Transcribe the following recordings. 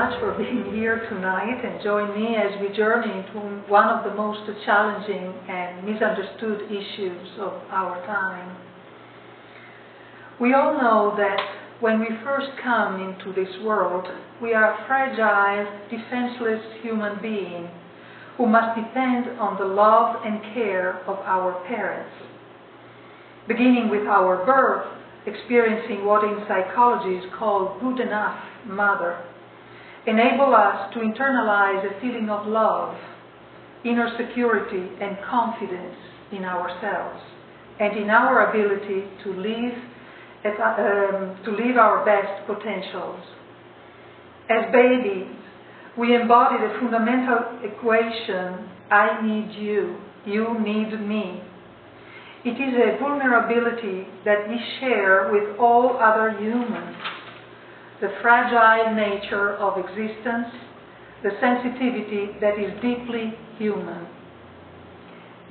much for being here tonight and join me as we journey into one of the most challenging and misunderstood issues of our time. We all know that when we first come into this world, we are a fragile, defenseless human being who must depend on the love and care of our parents. Beginning with our birth, experiencing what in psychology is called good enough mother, enable us to internalize a feeling of love, inner security and confidence in ourselves and in our ability to live our best potentials. As babies, we embody the fundamental equation, I need you, you need me. It is a vulnerability that we share with all other humans. The fragile nature of existence, the sensitivity that is deeply human.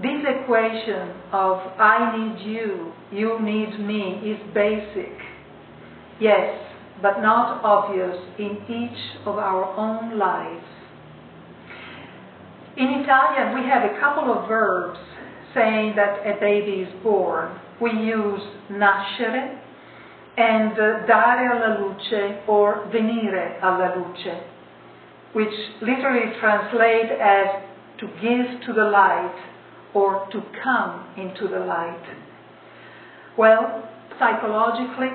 This equation of I need you, you need me is basic, yes, but not obvious in each of our own lives. In Italian, we have a couple of verbs saying that a baby is born. We use nascere and dare alla luce or venire alla luce, which literally translate as to give to the light or to come into the light. Well, psychologically,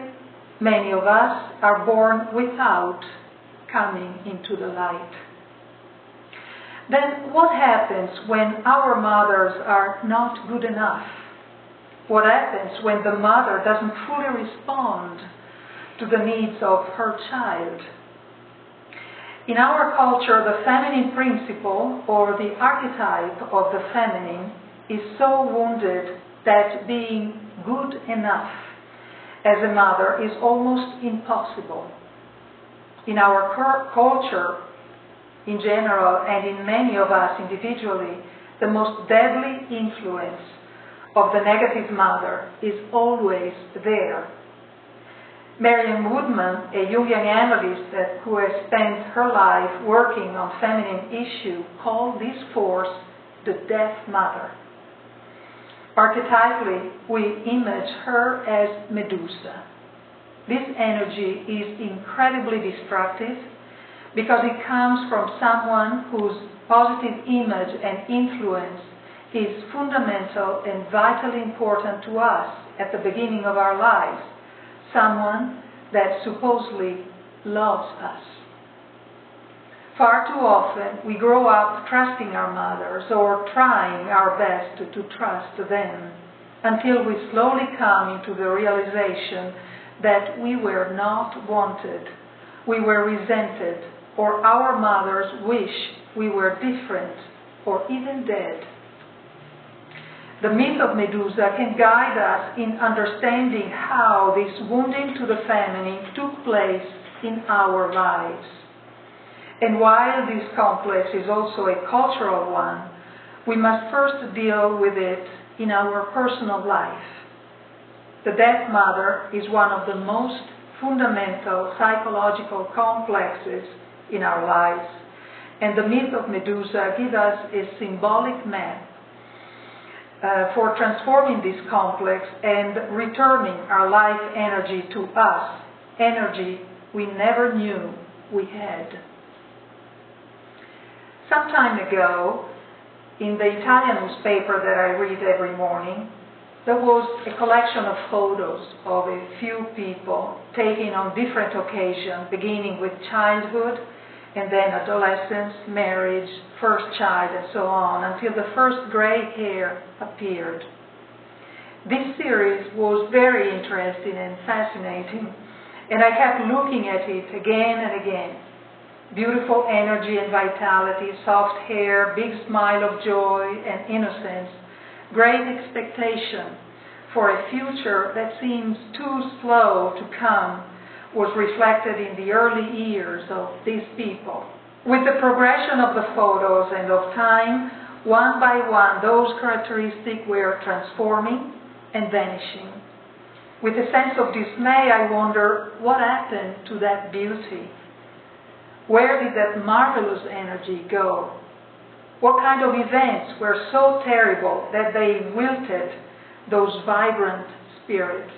many of us are born without coming into the light. Then what happens when our mothers are not good enough? What happens when the mother doesn't fully respond to the needs of her child? In our culture, the feminine principle, or the archetype of the feminine, is so wounded that being good enough as a mother is almost impossible. In our culture, in general, and in many of us individually, the most deadly influence of the negative mother is always there. Marian Woodman, a Jungian analyst who has spent her life working on feminine issues, called this force the death mother. Archetypally, we image her as Medusa. This energy is incredibly destructive because it comes from someone whose positive image and influence is fundamental and vitally important to us at the beginning of our lives, someone that supposedly loves us. Far too often we grow up trusting our mothers or trying our best to trust them until we slowly come into the realization that we were not wanted, we were resented, or our mothers wish we were different or even dead. The myth of Medusa can guide us in understanding how this wounding to the feminine took place in our lives. And while this complex is also a cultural one, we must first deal with it in our personal life. The death mother is one of the most fundamental psychological complexes in our lives, and the myth of Medusa gives us a symbolic map for transforming this complex and returning our life energy to us, energy we never knew we had. Some time ago, in the Italian newspaper that I read every morning, there was a collection of photos of a few people taken on different occasions, beginning with childhood, and then adolescence, marriage, first child, and so on, until the first gray hair appeared. This series was very interesting and fascinating, and I kept looking at it again and again. Beautiful energy and vitality, soft hair, big smile of joy and innocence, great expectation for a future that seems too slow to come, was reflected in the early years of these people. With the progression of the photos and of time, one by one, those characteristics were transforming and vanishing. With a sense of dismay, I wonder what happened to that beauty. Where did that marvelous energy go? What kind of events were so terrible that they wilted those vibrant spirits?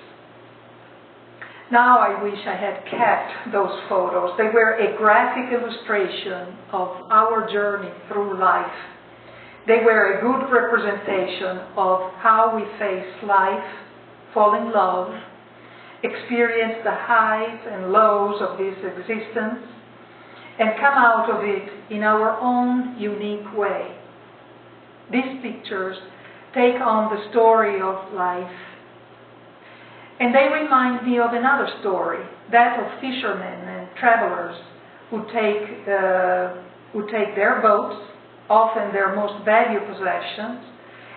Now I wish I had kept those photos. They were a graphic illustration of our journey through life. They were a good representation of how we face life, fall in love, experience the highs and lows of this existence, and come out of it in our own unique way. These pictures take on the story of life. And they remind me of another story, that of fishermen and travelers who take their boats, often their most valued possessions,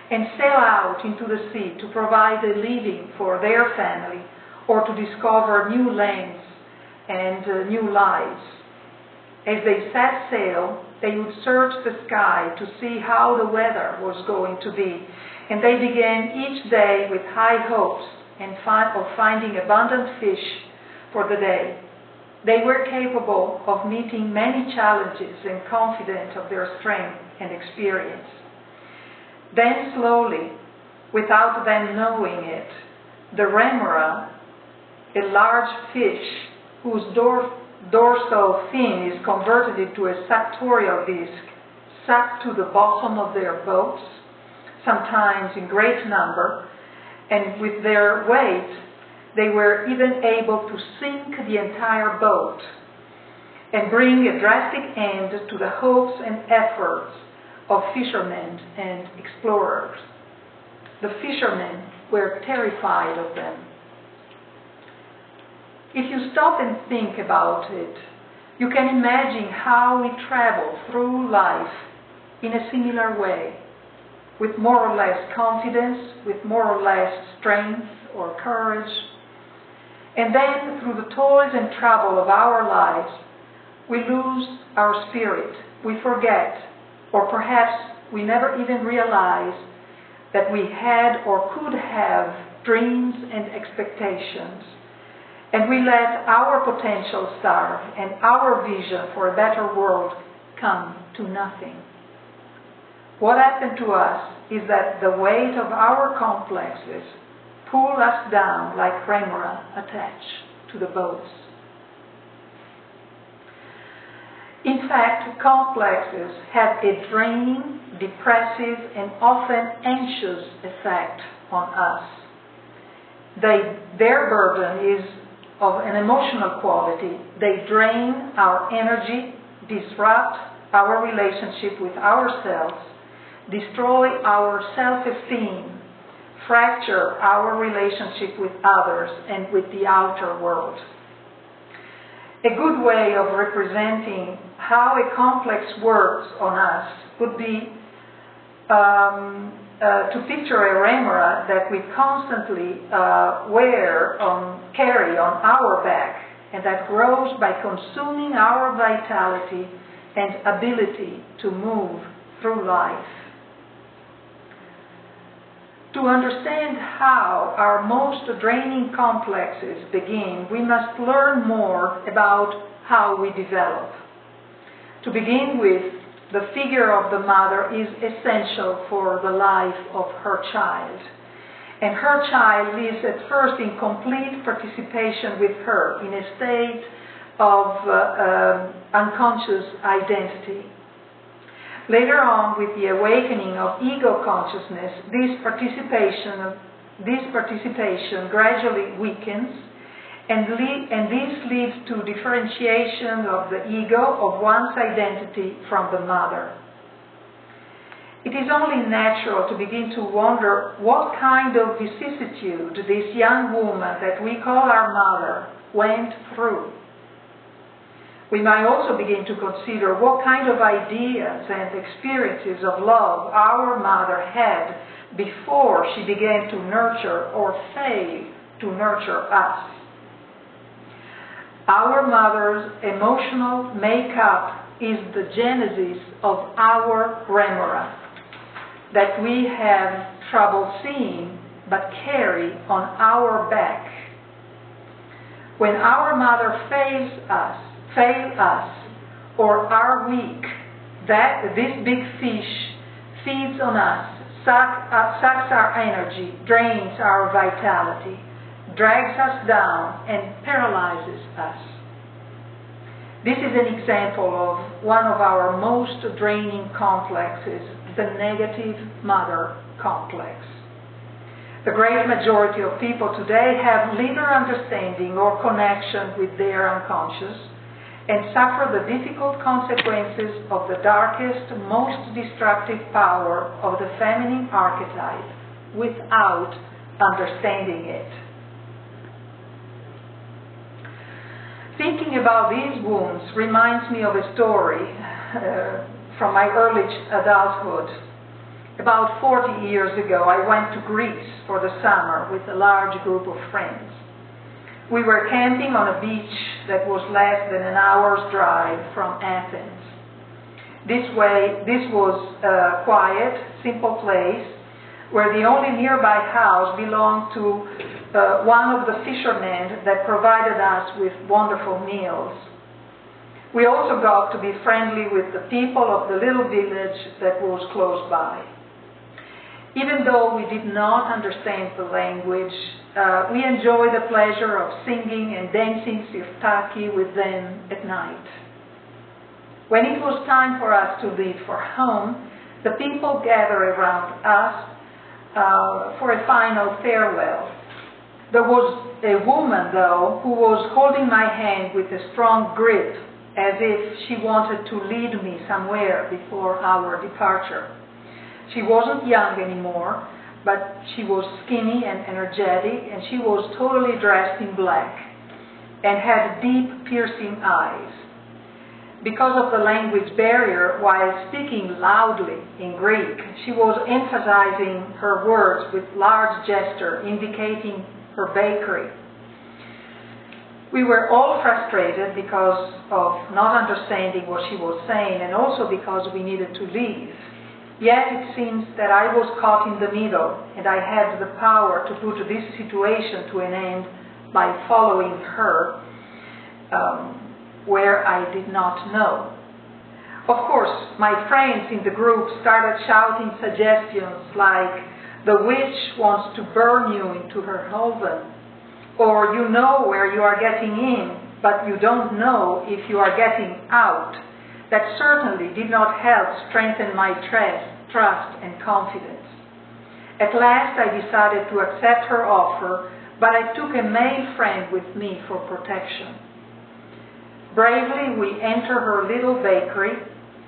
and sail out into the sea to provide a living for their family or to discover new lands and new lives. As they set sail, they would search the sky to see how the weather was going to be, and they began each day with high hopes of finding abundant fish for the day. They were capable of meeting many challenges and confident of their strength and experience. Then slowly, without them knowing it, the remora, a large fish whose dorsal fin is converted into a suctorial disc, sucked to the bottom of their boats, sometimes in great number, and with their weight, they were even able to sink the entire boat and bring a drastic end to the hopes and efforts of fishermen and explorers. The fishermen were terrified of them. If you stop and think about it, you can imagine how we travel through life in a similar way, with more or less confidence, with more or less strength or courage. And then, through the toils and trouble of our lives, we lose our spirit, we forget, or perhaps we never even realize that we had or could have dreams and expectations. And we let our potential starve and our vision for a better world come to nothing. What happened to us is that the weight of our complexes pull us down like remora attached to the boats. In fact, complexes have a draining, depressive, and often anxious effect on us. Their burden is of an emotional quality. They drain our energy, disrupt our relationship with ourselves, destroy our self-esteem, fracture our relationship with others and with the outer world. A good way of representing how a complex works on us would be to picture a remora that we constantly carry on our back, and that grows by consuming our vitality and ability to move through life. To understand how our most draining complexes begin, we must learn more about how we develop. To begin with, the figure of the mother is essential for the life of her child. And her child lives at first in complete participation with her, in a state of unconscious identity. Later on, with the awakening of ego consciousness, this participation gradually weakens, and this leads to differentiation of the ego, of one's identity, from the mother. It is only natural to begin to wonder what kind of vicissitude this young woman that we call our mother went through. We might also begin to consider what kind of ideas and experiences of love our mother had before she began to nurture or fail to nurture us. Our mother's emotional makeup is the genesis of our remora that we have trouble seeing but carry on our back. When our mother fails us, or are weak, that this big fish feeds on us, sucks our energy, drains our vitality, drags us down, and paralyzes us. This is an example of one of our most draining complexes, the negative mother complex. The great majority of people today have little understanding or connection with their unconscious and suffer the difficult consequences of the darkest, most destructive power of the feminine archetype without understanding it. Thinking about these wounds reminds me of a story from my early adulthood. About 40 years ago, I went to Greece for the summer with a large group of friends. We were camping on a beach that was less than an hour's drive from Athens. This was a quiet, simple place where the only nearby house belonged to one of the fishermen that provided us with wonderful meals. We also got to be friendly with the people of the little village that was close by. Even though we did not understand the language, we enjoyed the pleasure of singing and dancing sirtaki with them at night. When it was time for us to leave for home, the people gathered around us for a final farewell. There was a woman, though, who was holding my hand with a strong grip, as if she wanted to lead me somewhere before our departure. She wasn't young anymore, but she was skinny and energetic, and she was totally dressed in black and had deep, piercing eyes. Because of the language barrier, while speaking loudly in Greek, she was emphasizing her words with large gesture, indicating her bakery. We were all frustrated because of not understanding what she was saying, and also because we needed to leave. Yet it seems that I was caught in the middle, and I had the power to put this situation to an end by following her where I did not know. Of course, my friends in the group started shouting suggestions like, "The witch wants to burn you into her oven," or "You know where you are getting in, but you don't know if you are getting out." That certainly did not help strengthen my trust and confidence. At last I decided to accept her offer, but I took a male friend with me for protection. Bravely we entered her little bakery,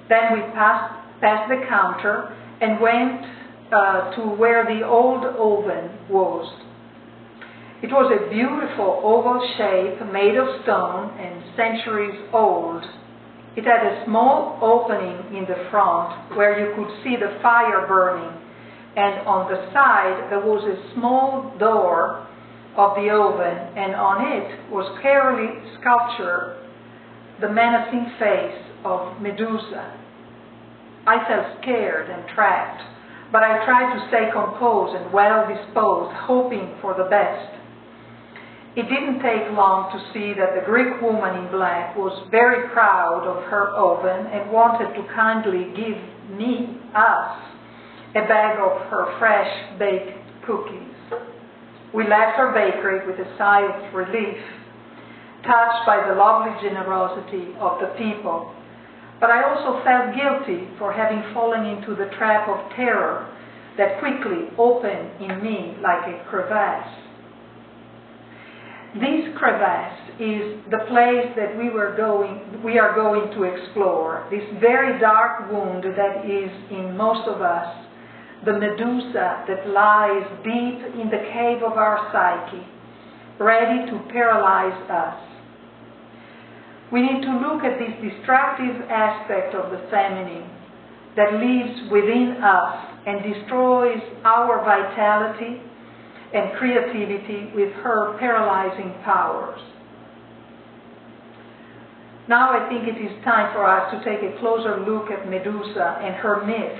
then we passed the counter and went to where the old oven was. It was a beautiful oval shape made of stone and centuries old. It had a small opening in the front where you could see the fire burning, and on the side there was a small door of the oven, and on it was carefully sculptured the menacing face of Medusa. I felt scared and trapped, but I tried to stay composed and well-disposed, hoping for the best. It didn't take long to see that the Greek woman in black was very proud of her oven and wanted to kindly give us, a bag of her fresh baked cookies. We left her bakery with a sigh of relief, touched by the lovely generosity of the people. But I also felt guilty for having fallen into the trap of terror that quickly opened in me like a crevasse. This crevasse is the place that we are going to explore, this very dark wound that is in most of us, the Medusa that lies deep in the cave of our psyche, ready to paralyze us. We need to look at this destructive aspect of the feminine that lives within us and destroys our vitality and creativity with her paralyzing powers. Now I think it is time for us to take a closer look at Medusa and her myth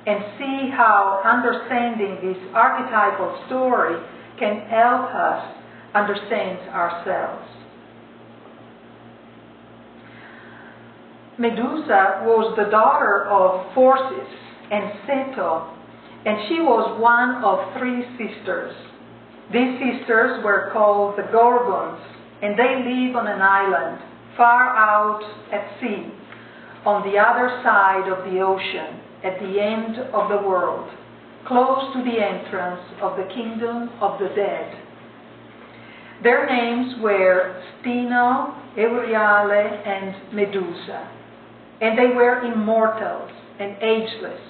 and see how understanding this archetypal story can help us understand ourselves. Medusa was the daughter of Perseus and Ceto, and she was one of 3 sisters. These sisters were called the Gorgons, and they live on an island far out at sea, on the other side of the ocean, at the end of the world, close to the entrance of the kingdom of the dead. Their names were Steno, Euryale, and Medusa, and they were immortals and ageless.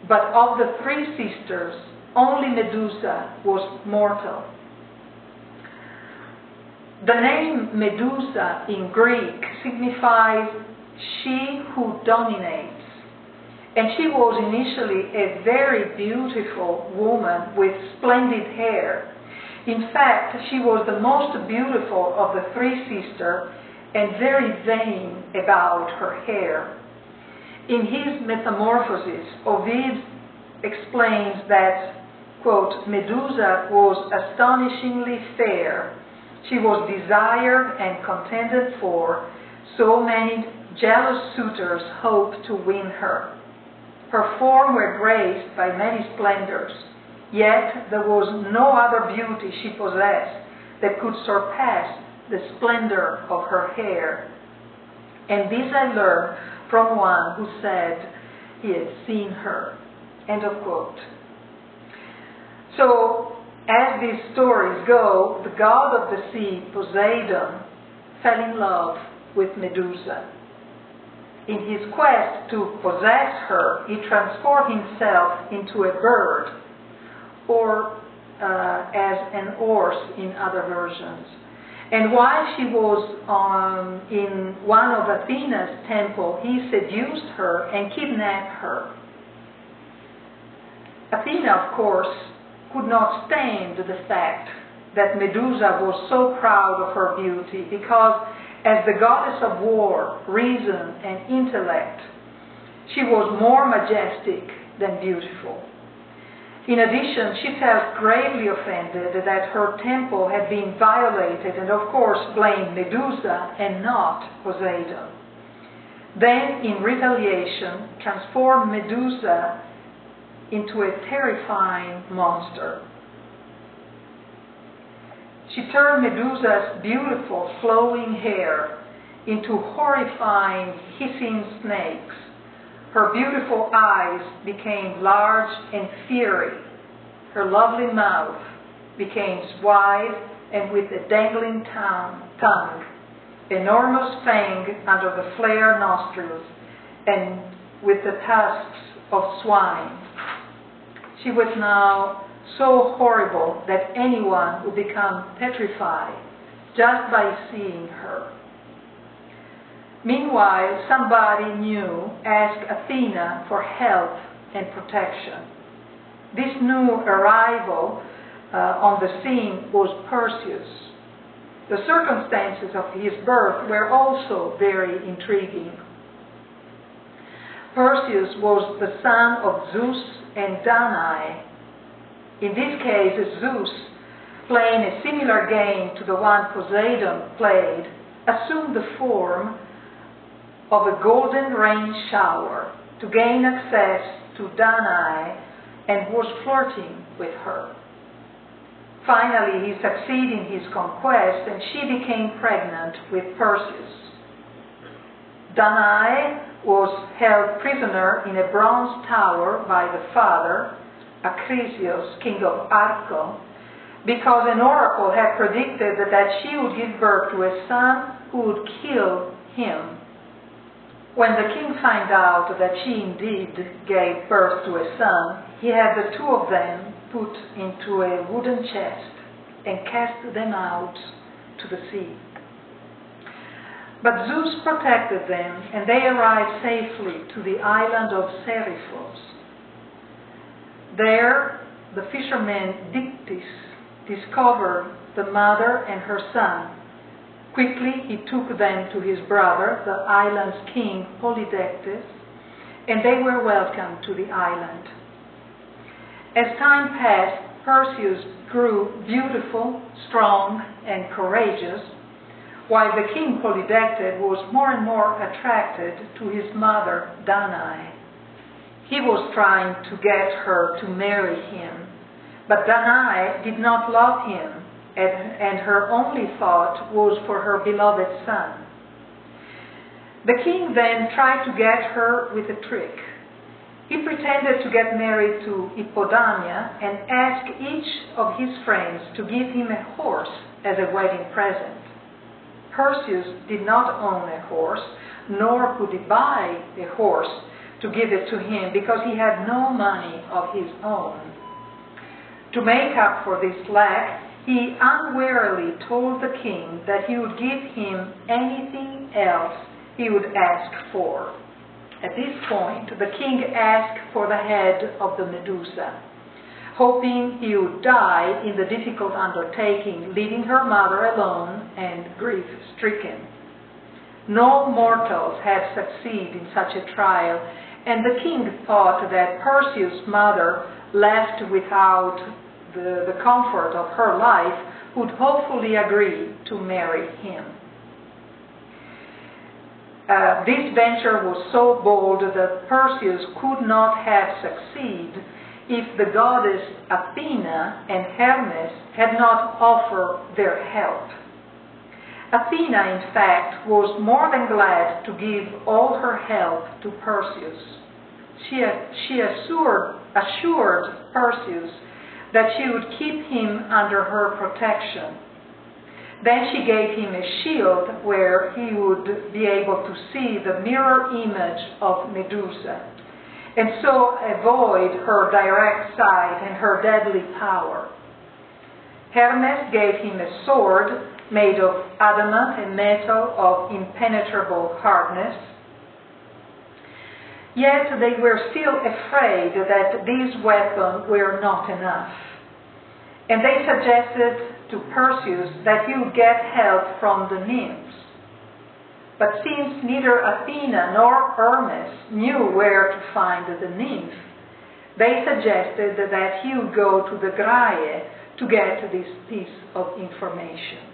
But of the 3 sisters, only Medusa was mortal. The name Medusa in Greek signifies she who dominates, and she was initially a very beautiful woman with splendid hair. In fact, she was the most beautiful of the 3 sisters and very vain about her hair. In his Metamorphoses, Ovid explains that, quote, Medusa was astonishingly fair. She was desired and contended for. So many jealous suitors hoped to win her. Her form were graced by many splendors, yet there was no other beauty she possessed that could surpass the splendor of her hair. And this I learned from one who said he had seen her. End of quote. So, as these stories go, the god of the sea, Poseidon, fell in love with Medusa. In his quest to possess her, he transformed himself into a bird, or as an horse in other versions. And while she was in one of Athena's temple, he seduced her and kidnapped her. Athena, of course, could not stand the fact that Medusa was so proud of her beauty, because as the goddess of war, reason, and intellect, she was more majestic than beautiful. In addition, she felt gravely offended that her temple had been violated, and of course blamed Medusa and not Poseidon. Then, in retaliation, transformed Medusa into a terrifying monster. She turned Medusa's beautiful flowing hair into horrifying hissing snakes. Her beautiful eyes became large and fiery. Her lovely mouth became wide and with a dangling tongue, enormous fang under the flare nostrils, and with the tusks of swine. She was now so horrible that anyone would become petrified just by seeing her. Meanwhile, somebody new asked Athena for help and protection. This new arrival on the scene was Perseus. The circumstances of his birth were also very intriguing. Perseus was the son of Zeus and Danae. In this case, Zeus, playing a similar game to the one Poseidon played, assumed the form of a golden rain shower to gain access to Danae and was flirting with her. Finally, he succeeded in his conquest and she became pregnant with Perseus. Danae was held prisoner in a bronze tower by the father, Acrisius, king of Arco, because an oracle had predicted that she would give birth to a son who would kill him. When the king found out that she indeed gave birth to a son, he had the 2 of them put into a wooden chest and cast them out to the sea. But Zeus protected them, and they arrived safely to the island of Seriphos. There, the fisherman Dictys discovered the mother and her son. Quickly he took them to his brother, the island's king Polydectes, and they were welcomed to the island. As time passed, Perseus grew beautiful, strong, and courageous, while the king Polydectes was more and more attracted to his mother Danae. He was trying to get her to marry him, but Danae did not love him, and her only thought was for her beloved son. The king then tried to get her with a trick. He pretended to get married to Hippodamia and asked each of his friends to give him a horse as a wedding present. Perseus did not own a horse, nor could he buy a horse to give it to him because he had no money of his own. To make up for this lack, he unwarily told the king that he would give him anything else he would ask for. At this point, the king asked for the head of the Medusa, hoping he would die in the difficult undertaking, leaving her mother alone and grief-stricken. No mortals had succeeded in such a trial, and the king thought that Perseus' mother, left without the comfort of her life, would hopefully agree to marry him. This venture was so bold that Perseus could not have succeeded if the goddess Athena and Hermes had not offered their help. Athena, in fact, was more than glad to give all her help to Perseus. She assured Perseus that she would keep him under her protection. Then she gave him a shield where he would be able to see the mirror image of Medusa, and so avoid her direct sight and her deadly power. Hermes gave him a sword made of adamant, a metal of impenetrable hardness. Yet they were still afraid that these weapons were not enough, and they suggested to Perseus that he would get help from the nymphs. But since neither Athena nor Hermes knew where to find the nymph, they suggested that he would go to the Graeae to get this piece of information.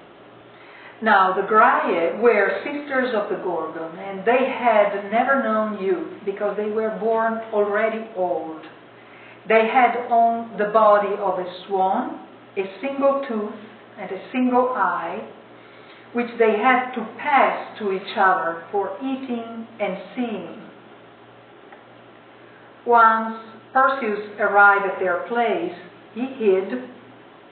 Now, the Graeae were sisters of the Gorgon, and they had never known youth because they were born already old. They had on the body of a swan, a single tooth, and a single eye, which they had to pass to each other for eating and seeing. Once Perseus arrived at their place, he hid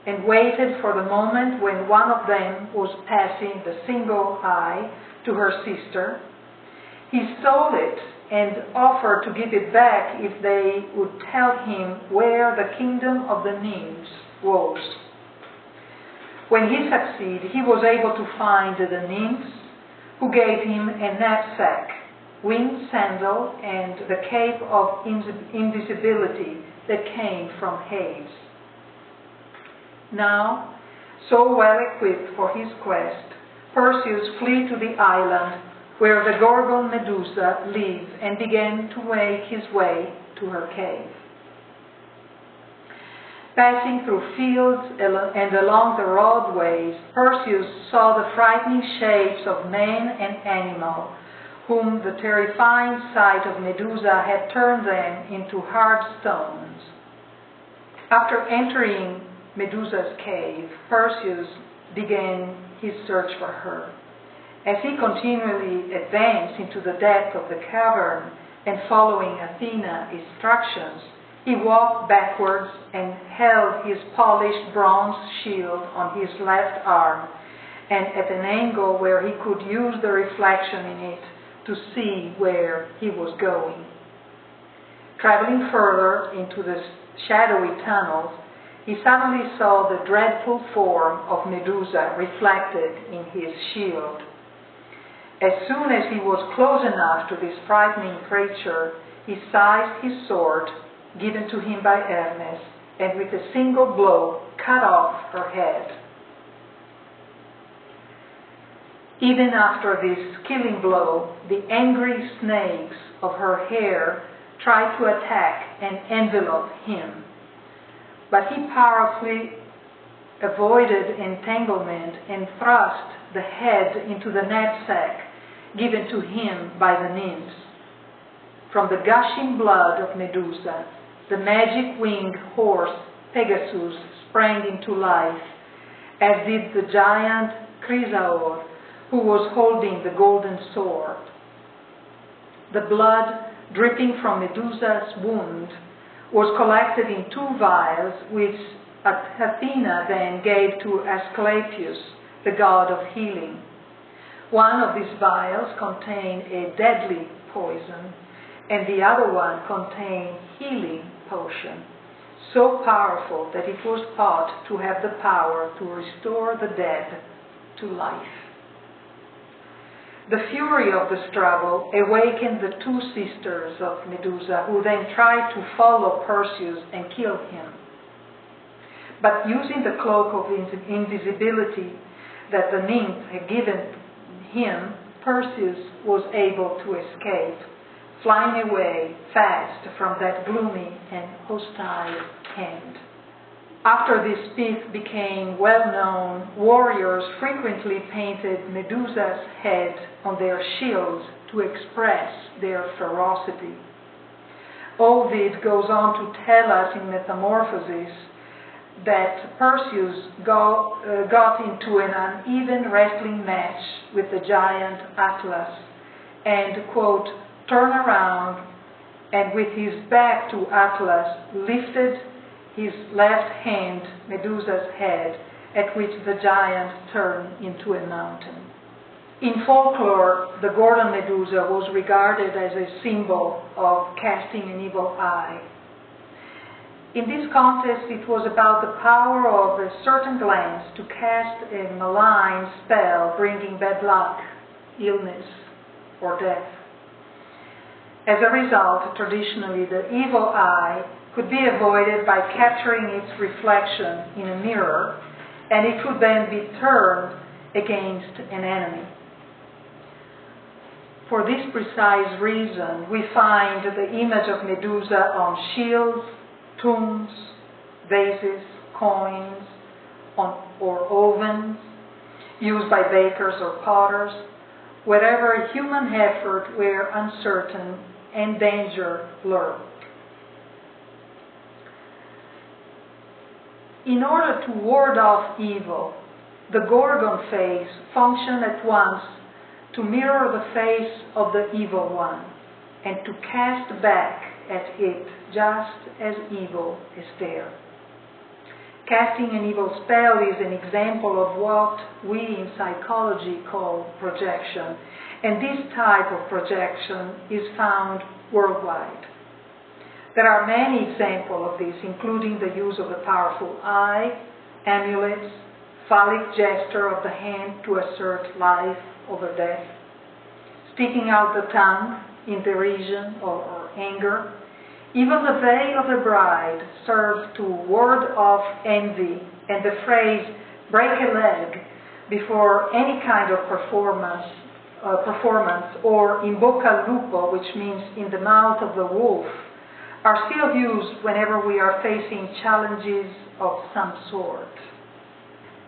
and waited for the moment when one of them was passing the single eye to her sister. He stole it and offered to give it back if they would tell him where the kingdom of the nymphs was. When he succeeded, he was able to find the nymphs, who gave him a knapsack, winged sandal, and the cape of invisibility that came from Hades. Now, so well equipped for his quest, Perseus flew to the island where the Gorgon Medusa lived and began to make his way to her cave. Passing through fields and along the roadways, Perseus saw the frightening shapes of man and animal, whom the terrifying sight of Medusa had turned them into hard stones. After entering Medusa's cave, Perseus began his search for her. As he continually advanced into the depth of the cavern and following Athena's instructions, he walked backwards and held his polished bronze shield on his left arm, and at an angle where he could use the reflection in it to see where he was going. Traveling further into the shadowy tunnels, he suddenly saw the dreadful form of Medusa reflected in his shield. As soon as he was close enough to this frightening creature, he seized his sword, given to him by Hermes, and with a single blow cut off her head. Even after this killing blow, the angry snakes of her hair tried to attack and envelop him. But he powerfully avoided entanglement and thrust the head into the knapsack given to him by the nymphs. From the gushing blood of Medusa, the magic winged horse Pegasus sprang into life, as did the giant Chrysaor, who was holding the golden sword. The blood dripping from Medusa's wound was collected in 2 vials, which Athena then gave to Asclepius, the god of healing. One of these vials contained a deadly poison, and the other one contained healing potion, so powerful that it was thought to have the power to restore the dead to life. The fury of the struggle awakened the 2 sisters of Medusa, who then tried to follow Perseus and kill him. But using the cloak of invisibility that the nymph had given him, Perseus was able to escape, flying away fast from that gloomy and hostile hand. After this myth became well known, warriors frequently painted Medusa's head on their shields to express their ferocity. Ovid goes on to tell us in Metamorphoses that Perseus got into an uneven wrestling match with the giant Atlas and, quote, turned around and with his back to Atlas lifted his left hand, Medusa's head, at which the giant turned into a mountain. In folklore, the Gorgon Medusa was regarded as a symbol of casting an evil eye. In this context, it was about the power of a certain glance to cast a malign spell, bringing bad luck, illness, or death. As a result, traditionally, the evil eye could be avoided by capturing its reflection in a mirror, and it could then be turned against an enemy. For this precise reason, we find the image of Medusa on shields, tombs, vases, coins, or ovens, used by bakers or potters, wherever human effort were uncertain and danger lurked. In order to ward off evil, the Gorgon face functioned at once to mirror the face of the evil one and to cast back at it just as evil is there. Casting an evil spell is an example of what we in psychology call projection, and this type of projection is found worldwide. There are many examples of this, including the use of the powerful eye, amulets, phallic gesture of the hand to assert life over death, sticking out the tongue in derision or anger. Even the veil of the bride serves to ward off envy, and the phrase break a leg before any kind of performance, or in bocca al lupo, which means in the mouth of the wolf, are still used whenever we are facing challenges of some sort.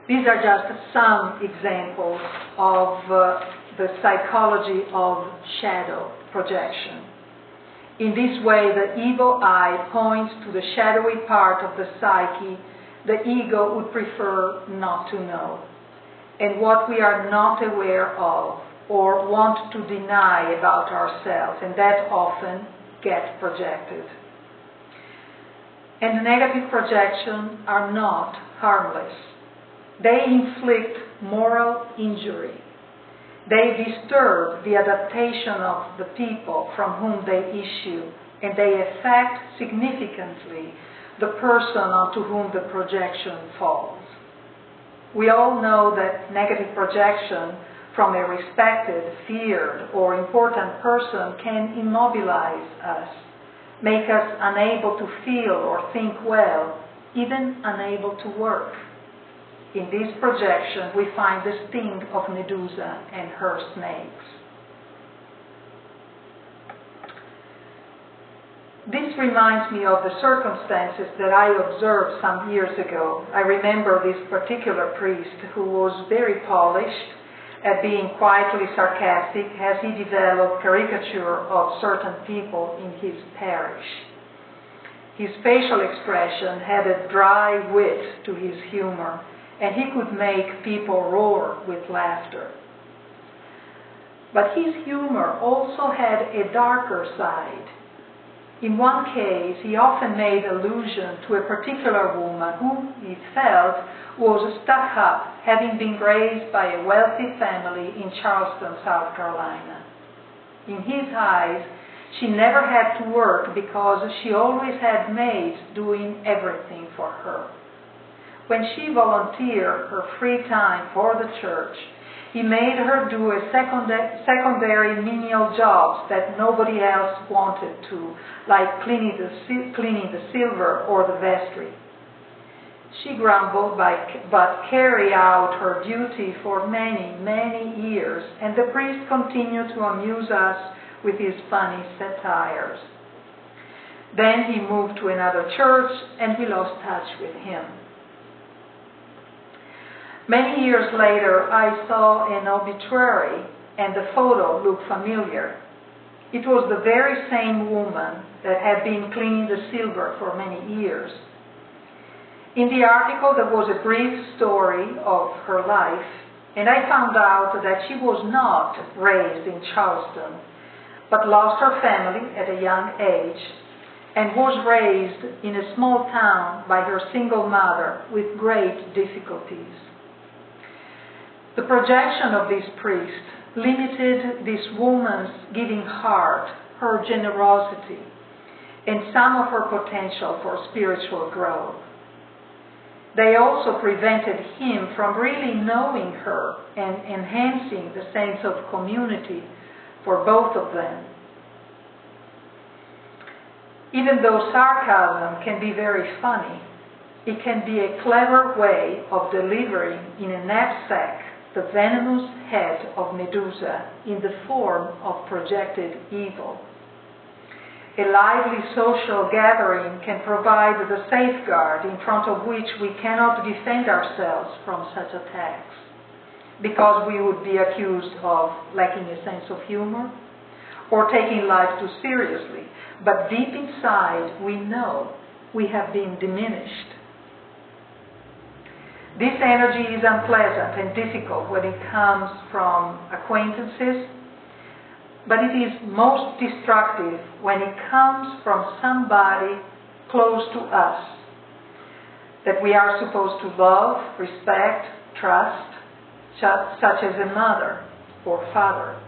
These are just some examples of the psychology of shadow projection. In this way, the evil eye points to the shadowy part of the psyche the ego would prefer not to know, and what we are not aware of or want to deny about ourselves, and that often gets projected. And negative projections are not harmless. They inflict moral injury. They disturb the adaptation of the people from whom they issue, and they affect significantly the person onto whom the projection falls. We all know that negative projection from a respected, feared, or important person can immobilize us, make us unable to feel or think well, even unable to work. In this projection, we find the sting of Medusa and her snakes. This reminds me of the circumstances that I observed some years ago. I remember this particular priest who was very polished at being quietly sarcastic as he developed caricature of certain people in his parish. His facial expression had a dry wit to his humor, and he could make people roar with laughter. But his humor also had a darker side. In one case, he often made allusion to a particular woman whom he felt was stuck up, having been raised by a wealthy family in Charleston, South Carolina. In his eyes, she never had to work because she always had maids doing everything for her. When she volunteered her free time for the church, he made her do a secondary menial jobs that nobody else wanted to, like cleaning the silver or the vestry. She grumbled but carried out her duty for many, many years, and the priest continued to amuse us with his funny satires. Then he moved to another church, and we lost touch with him. Many years later, I saw an obituary, and the photo looked familiar. It was the very same woman that had been cleaning the silver for many years. In the article, there was a brief story of her life, and I found out that she was not raised in Charleston, but lost her family at a young age, and was raised in a small town by her single mother with great difficulties. The projection of this priest limited this woman's giving heart, her generosity, and some of her potential for spiritual growth. They also prevented him from really knowing her and enhancing the sense of community for both of them. Even though sarcasm can be very funny, it can be a clever way of delivering in a knapsack the venomous head of Medusa in the form of projected evil. A lively social gathering can provide the safeguard in front of which we cannot defend ourselves from such attacks, because we would be accused of lacking a sense of humor or taking life too seriously. But deep inside, we know we have been diminished. This energy is unpleasant and difficult when it comes from acquaintances, but it is most destructive when it comes from somebody close to us that we are supposed to love, respect, trust, such as a mother or father.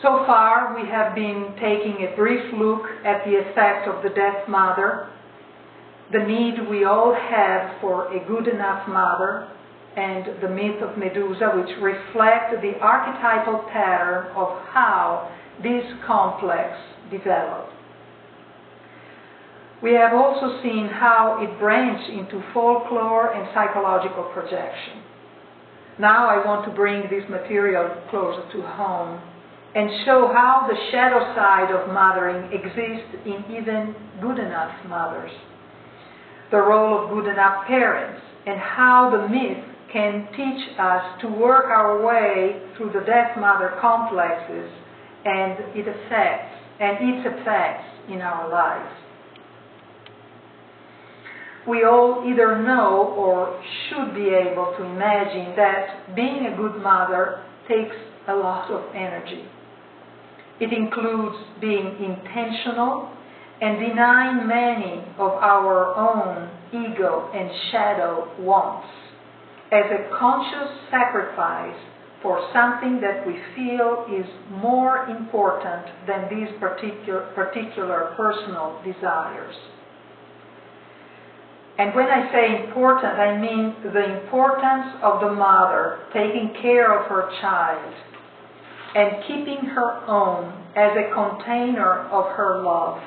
So far, we have been taking a brief look at the effect of the deaf mother, the need we all have for a good enough mother, and the myth of Medusa, which reflect the archetypal pattern of how this complex developed. We have also seen how it branched into folklore and psychological projection. Now I want to bring this material closer to home and show how the shadow side of mothering exists in even good enough mothers, the role of good enough parents, and how the myth can teach us to work our way through the deaf mother complexes and its effects in our lives. We all either know or should be able to imagine that being a good mother takes a lot of energy. It includes being intentional and denying many of our own ego and shadow wants as a conscious sacrifice for something that we feel is more important than these particular personal desires. And when I say important, I mean the importance of the mother taking care of her child and keeping her own as a container of her love.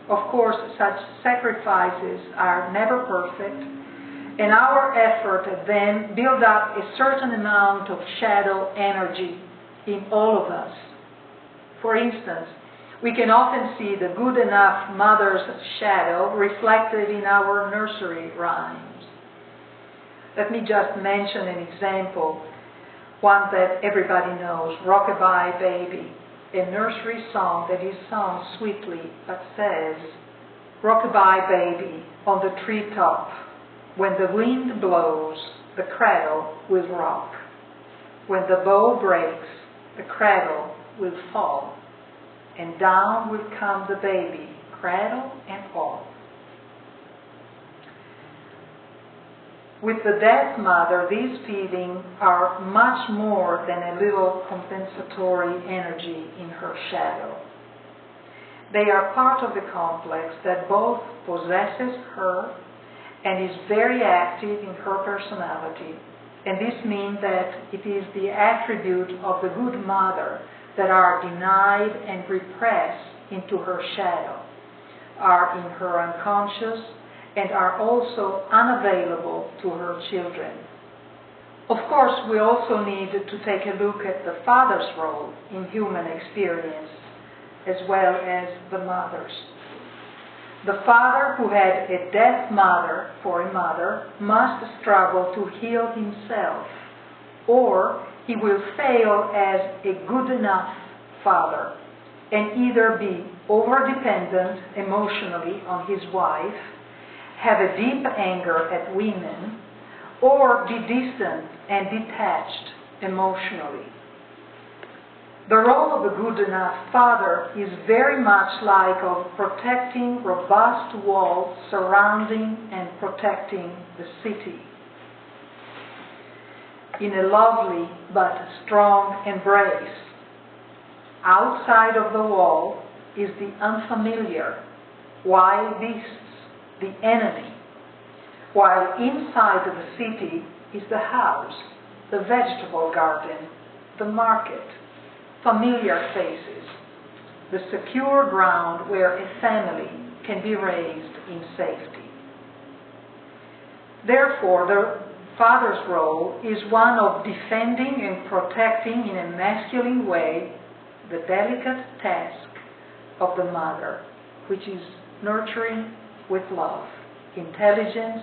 Of course, such sacrifices are never perfect, and our effort at them build up a certain amount of shadow energy in all of us. For instance, we can often see the good enough mother's shadow reflected in our nursery rhymes. Let me just mention an example, one that everybody knows, Rock-a-Bye Baby, a nursery song that is sung sweetly but says, "Rock-a-bye baby on the treetop, when the wind blows, the cradle will rock. When the bough breaks, the cradle will fall, and down will come the baby, cradle and all." With the dead mother, these feelings are much more than a little compensatory energy in her shadow. They are part of the complex that both possesses her and is very active in her personality. And this means that it is the attribute of the good mother that are denied and repressed into her shadow, are in her unconscious, and are also unavailable to her children. Of course, we also need to take a look at the father's role in human experience, as well as the mother's. The father who had a dead mother for a mother must struggle to heal himself, or he will fail as a good enough father and either be over-dependent emotionally on his wife, have a deep anger at women, or be distant and detached emotionally. The role of a good enough father is very much like of protecting robust walls surrounding and protecting the city. In a lovely but strong embrace, outside of the wall is the unfamiliar, wild beasts, the enemy, while inside of the city is the house, the vegetable garden, the market, familiar faces, the secure ground where a family can be raised in safety. Therefore, the father's role is one of defending and protecting in a masculine way the delicate task of the mother, which is nurturing with love, intelligence,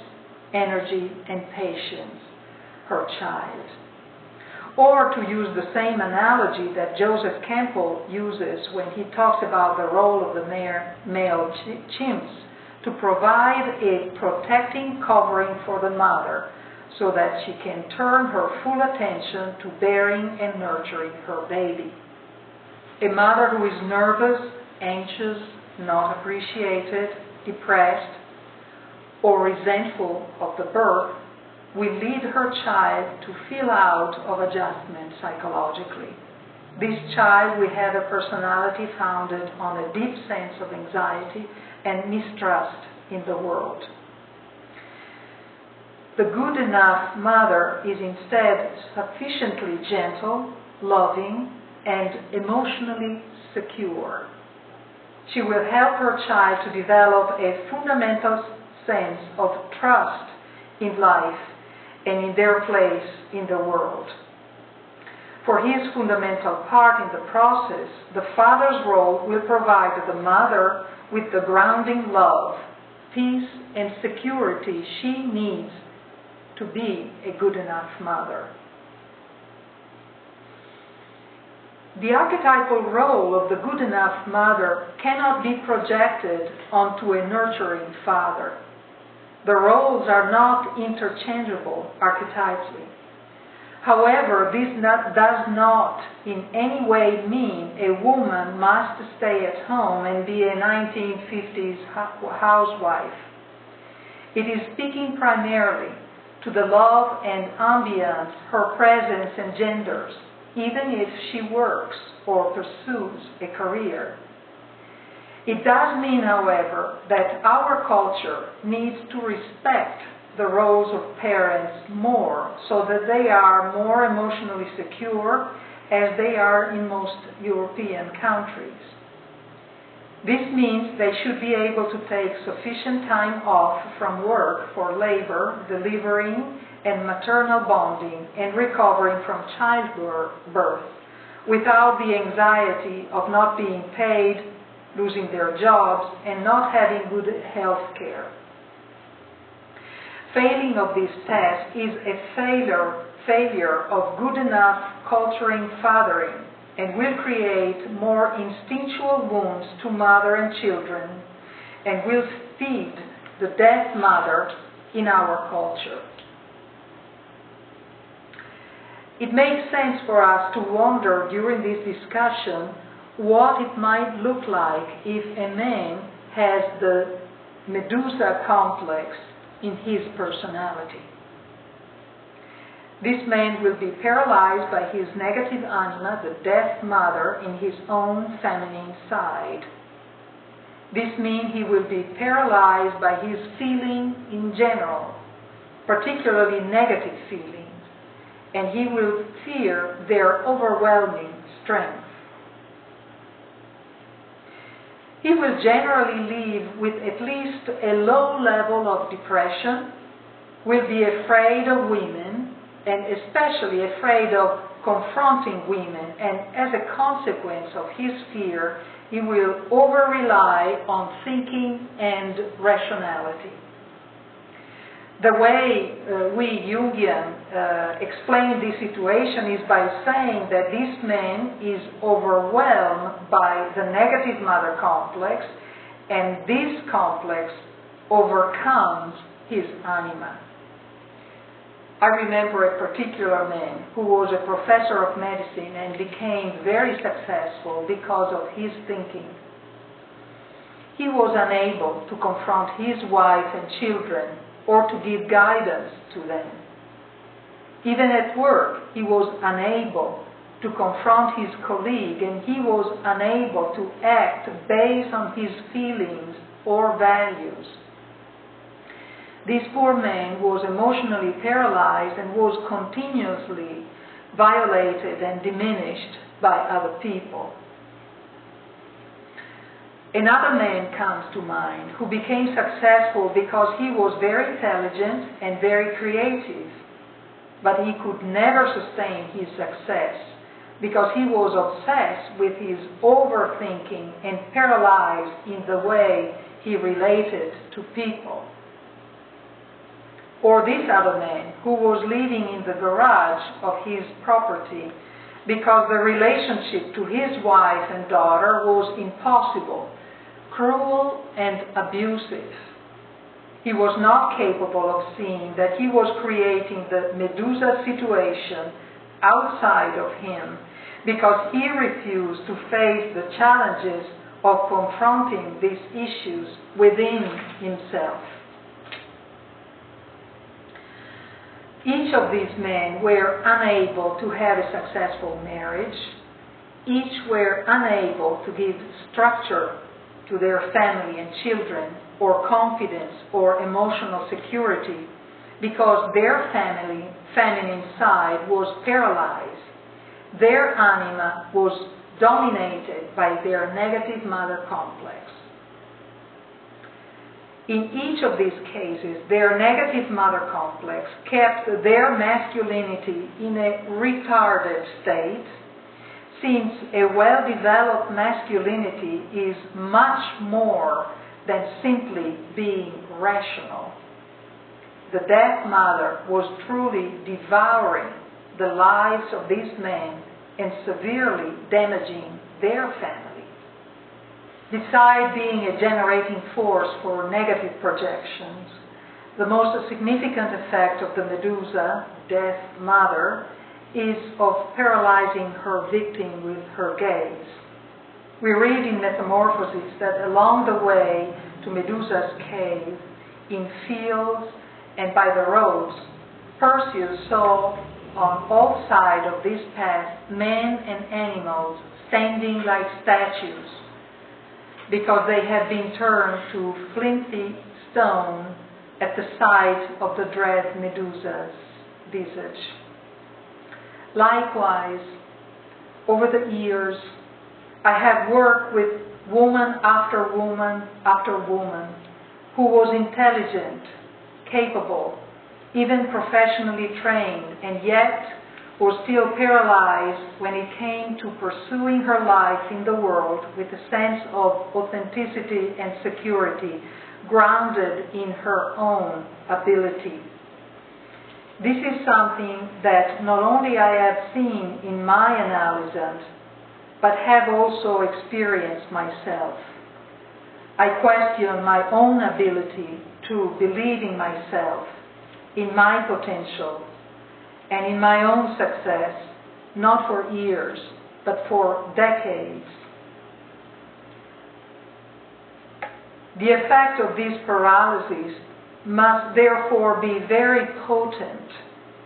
energy, and patience her child. Or to use the same analogy that Joseph Campbell uses when he talks about the role of the male chimps, to provide a protecting covering for the mother so that she can turn her full attention to bearing and nurturing her baby. A mother who is nervous, anxious, not appreciated, depressed, or resentful of the birth will lead her child to feel out of adjustment psychologically. This child will have a personality founded on a deep sense of anxiety and mistrust in the world. The good enough mother is instead sufficiently gentle, loving, and emotionally secure. She will help her child to develop a fundamental sense of trust in life and in their place in the world. For his fundamental part in the process, the father's role will provide the mother with the grounding love, peace, and security she needs to be a good enough mother. The archetypal role of the good enough mother cannot be projected onto a nurturing father. The roles are not interchangeable archetypally. However, this does not in any way mean a woman must stay at home and be a 1950s housewife. It is speaking primarily to the love and ambience her presence engenders, even if she works or pursues a career. It does mean, however, that our culture needs to respect the roles of parents more so that they are more emotionally secure as they are in most European countries. This means they should be able to take sufficient time off from work for labor, delivering, and maternal bonding and recovering from childbirth without the anxiety of not being paid, losing their jobs, and not having good health care. Failing of this test is a failure of good enough culturing fathering, and will create more instinctual wounds to mother and children, and will feed the deaf mother in our culture. It makes sense for us to wonder during this discussion what it might look like if a man has the Medusa complex in his personality. This man will be paralyzed by his negative anima, the deaf mother, in his own feminine side. This means he will be paralyzed by his feeling in general, particularly negative feelings, and he will fear their overwhelming strength. He will generally live with at least a low level of depression, will be afraid of women, and especially afraid of confronting women, and as a consequence of his fear, he will over-rely on thinking and rationality. The way we Jungian explain this situation is by saying that this man is overwhelmed by the negative mother complex, and this complex overcomes his anima. I remember a particular man who was a professor of medicine and became very successful because of his thinking. He was unable to confront his wife and children or to give guidance to them. Even at work, he was unable to confront his colleague, and he was unable to act based on his feelings or values. This poor man was emotionally paralyzed and was continuously violated and diminished by other people. Another man comes to mind who became successful because he was very intelligent and very creative, but he could never sustain his success because he was obsessed with his overthinking and paralyzed in the way he related to people. Or this other man who was living in the garage of his property because the relationship to his wife and daughter was impossible, cruel and abusive. He was not capable of seeing that he was creating the Medusa situation outside of him because he refused to face the challenges of confronting these issues within himself. Each of these men were unable to have a successful marriage. Each were unable to give structure to their family and children, or confidence or emotional security, because their feminine side was paralyzed. Their anima was dominated by their negative mother complex. In each of these cases, their negative mother complex kept their masculinity in a retarded state, since a well-developed masculinity is much more than simply being rational. The deaf mother was truly devouring the lives of these men and severely damaging their family. Besides being a generating force for negative projections, the most significant effect of the Medusa, deaf mother, is of paralyzing her victim with her gaze. We read in Metamorphoses that along the way to Medusa's cave, in fields and by the roads, Perseus saw on all sides of this path men and animals standing like statues, because they had been turned to flinty stone at the sight of the dread Medusa's visage. Likewise, over the years, I have worked with woman after woman after woman who was intelligent, capable, even professionally trained, and yet or still paralyzed when it came to pursuing her life in the world with a sense of authenticity and security grounded in her own ability. This is something that not only I have seen in my analysis, but have also experienced myself. I question my own ability to believe in myself, in my potential, and in my own success, not for years, but for decades. The effect of this paralysis must therefore be very potent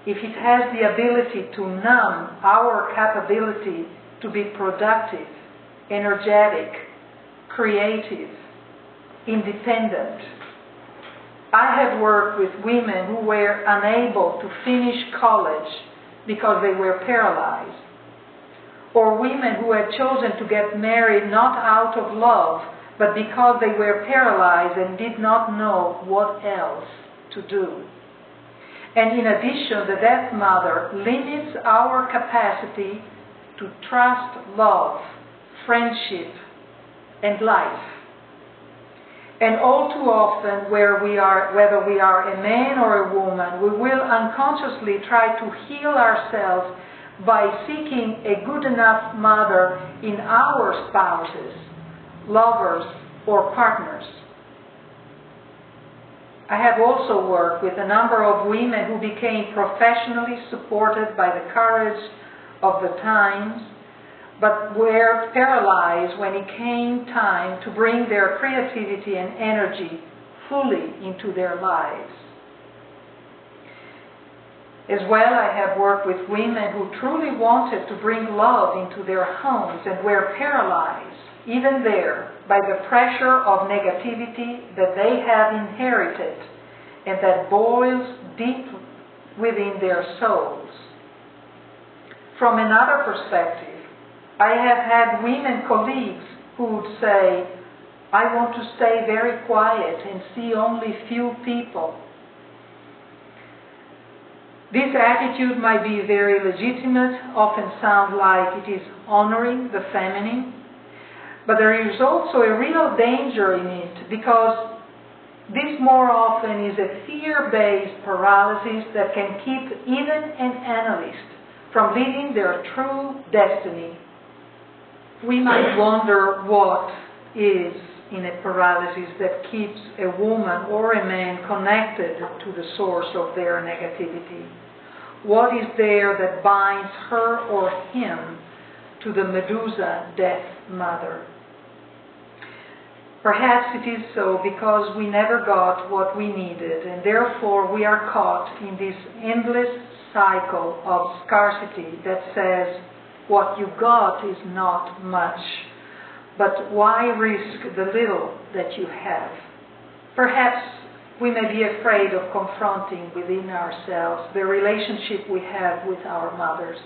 if it has the ability to numb our capability to be productive, energetic, creative, independent. I have worked with women who were unable to finish college because they were paralyzed, or women who had chosen to get married not out of love, but because they were paralyzed and did not know what else to do. And in addition, the death mother limits our capacity to trust love, friendship, and life. And all too often, whether we are a man or a woman, we will unconsciously try to heal ourselves by seeking a good enough mother in our spouses, lovers, or partners. I have also worked with a number of women who became professionally supported by the courage of the times, but were paralyzed when it came time to bring their creativity and energy fully into their lives. As well, I have worked with women who truly wanted to bring love into their homes and were paralyzed, even there, by the pressure of negativity that they have inherited and that boils deep within their souls. From another perspective, I have had women colleagues who would say, I want to stay very quiet and see only few people. This attitude might be very legitimate, often sound like it is honoring the feminine, but there is also a real danger in it because this more often is a fear-based paralysis that can keep even an analyst from living their true destiny. We might wonder what is in a paralysis that keeps a woman or a man connected to the source of their negativity. What is there that binds her or him to the Medusa death mother? Perhaps it is so because we never got what we needed, and therefore we are caught in this endless cycle of scarcity that says, what you got is not much, but why risk the little that you have? Perhaps we may be afraid of confronting within ourselves the relationship we have with our mothers,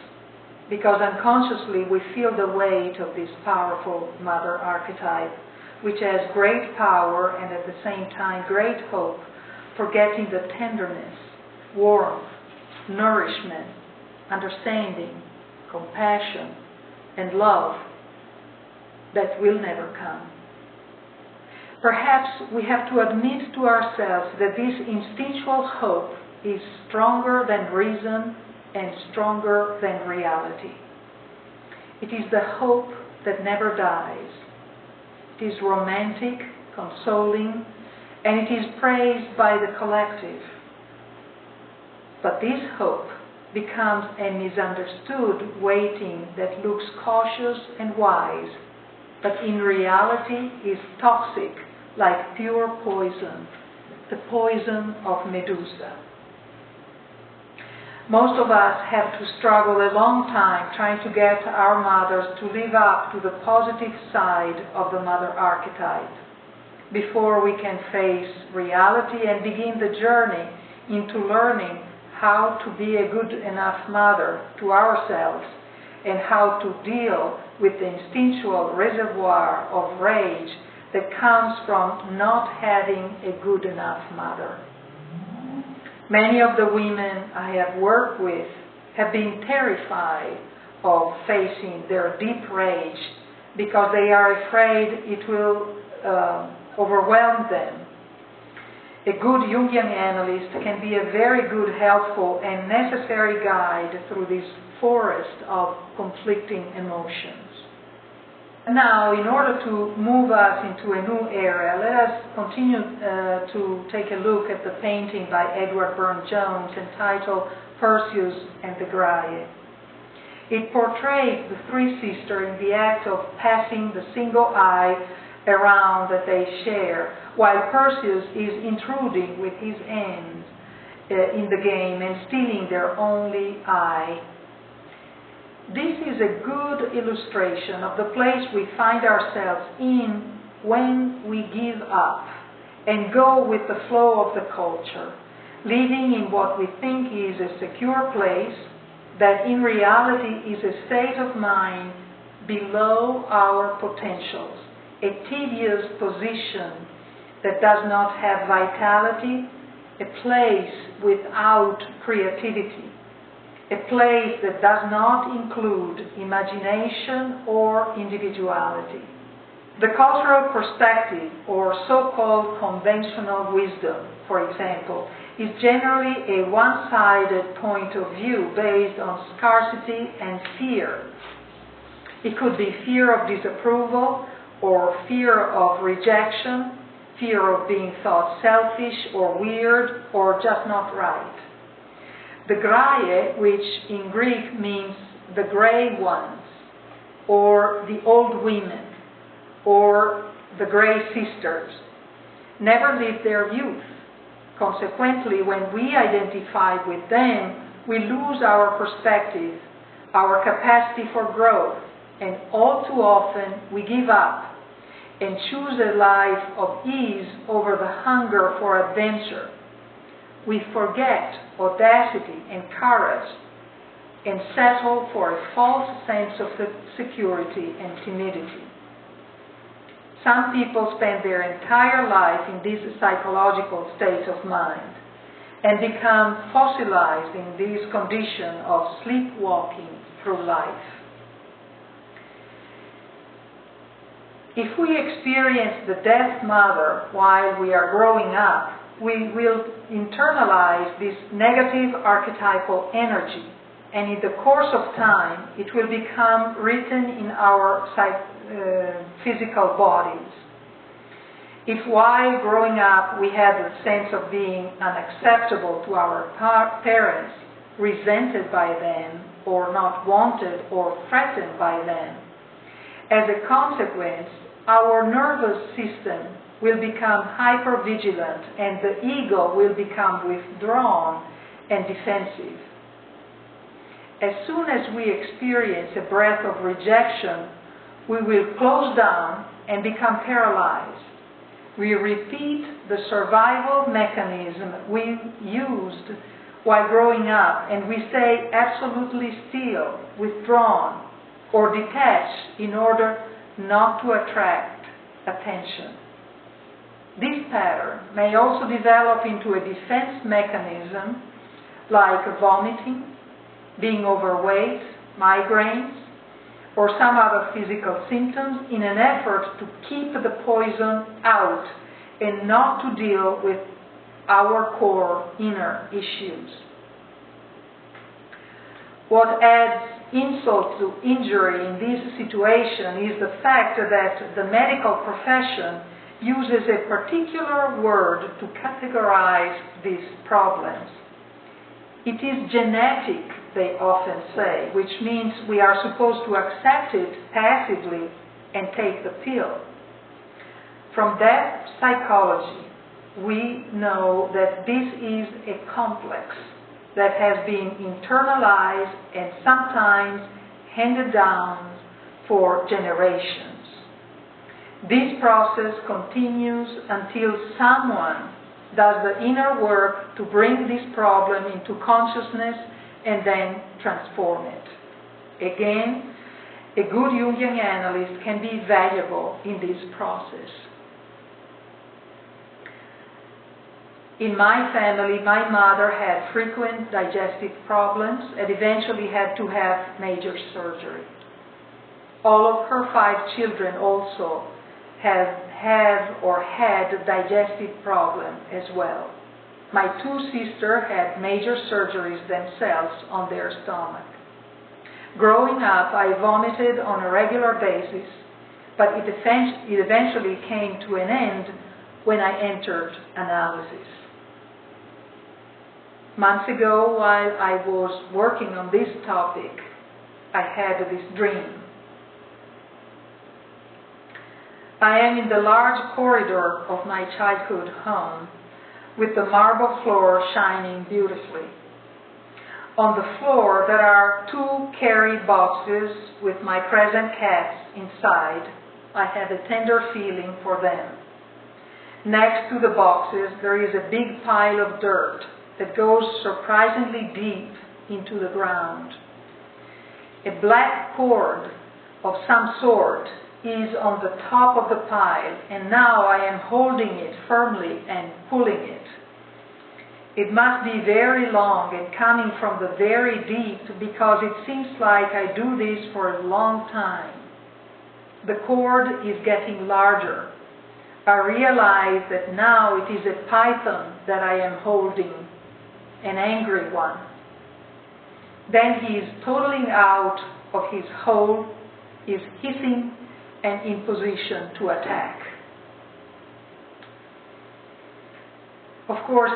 because unconsciously we feel the weight of this powerful mother archetype, which has great power and at the same time great hope for getting the tenderness, warmth, nourishment, understanding, compassion, and love that will never come. Perhaps we have to admit to ourselves that this instinctual hope is stronger than reason and stronger than reality. It is the hope that never dies. It is romantic, consoling, and it is praised by the collective. But this hope becomes a misunderstood waiting that looks cautious and wise, but in reality is toxic like pure poison, the poison of Medusa. Most of us have to struggle a long time trying to get our mothers to live up to the positive side of the mother archetype before we can face reality and begin the journey into learning how to be a good enough mother to ourselves and how to deal with the instinctual reservoir of rage that comes from not having a good enough mother. Many of the women I have worked with have been terrified of facing their deep rage because they are afraid it will overwhelm them. A good Jungian analyst can be a very good, helpful, and necessary guide through this forest of conflicting emotions. Now, in order to move us into a new area, let us continue to take a look at the painting by Edward Burne-Jones entitled Perseus and the Graille. It portrays the three sisters in the act of passing the single eye around that they share, while Perseus is intruding with his ends in the game and stealing their only eye. This is a good illustration of the place we find ourselves in when we give up and go with the flow of the culture, living in what we think is a secure place that in reality is a state of mind below our potentials, a tedious position that does not have vitality, a place without creativity, a place that does not include imagination or individuality. The cultural perspective, or so-called conventional wisdom, for example, is generally a one-sided point of view based on scarcity and fear. It could be fear of disapproval, or fear of rejection, fear of being thought selfish or weird or just not right. The Graille, which in Greek means the grey ones, or the old women, or the grey sisters, never lived their youth. Consequently, when we identify with them, we lose our perspective, our capacity for growth, and all too often we give up and choose a life of ease over the hunger for adventure. We forget audacity and courage and settle for a false sense of security and timidity. Some people spend their entire life in this psychological state of mind and become fossilized in this condition of sleepwalking through life. If we experience the death mother while we are growing up, we will internalize this negative archetypal energy, and in the course of time it will become written in our physical bodies. If while growing up we had the sense of being unacceptable to our parents, resented by them, or not wanted or threatened by them, as a consequence, our nervous system will become hypervigilant and the ego will become withdrawn and defensive. As soon as we experience a breath of rejection, we will close down and become paralyzed. We repeat the survival mechanism we used while growing up, and we stay absolutely still, withdrawn, or detached in order not to attract attention. This pattern may also develop into a defense mechanism like vomiting, being overweight, migraines, or some other physical symptoms in an effort to keep the poison out and not to deal with our core inner issues. What adds insult to injury in this situation is the fact that the medical profession uses a particular word to categorize these problems. It is genetic, they often say, which means we are supposed to accept it passively and take the pill. From that psychology, we know that this is a complex that has been internalized and sometimes handed down for generations. This process continues until someone does the inner work to bring this problem into consciousness and then transform it. Again, a good Jungian analyst can be valuable in this process. In my family, my mother had frequent digestive problems and eventually had to have major surgery. All of her 5 children also have or had digestive problem as well. My 2 sisters had major surgeries themselves on their stomach. Growing up, I vomited on a regular basis, but it eventually came to an end when I entered Analysis. Months ago, while I was working on this topic, I had this dream. I am in the large corridor of my childhood home, with the marble floor shining beautifully. On the floor there are 2 carry boxes with my present cats inside. I have a tender feeling for them. Next to the boxes there is a big pile of dirt that goes surprisingly deep into the ground. A black cord of some sort is on the top of the pile, and now I am holding it firmly and pulling it. It must be very long and coming from the very deep, because it seems like I do this for a long time. The cord is getting larger. I realize that now it is a python that I am holding, an angry one. Then he is toddling out of his hole, is hissing and in position to attack. Of course,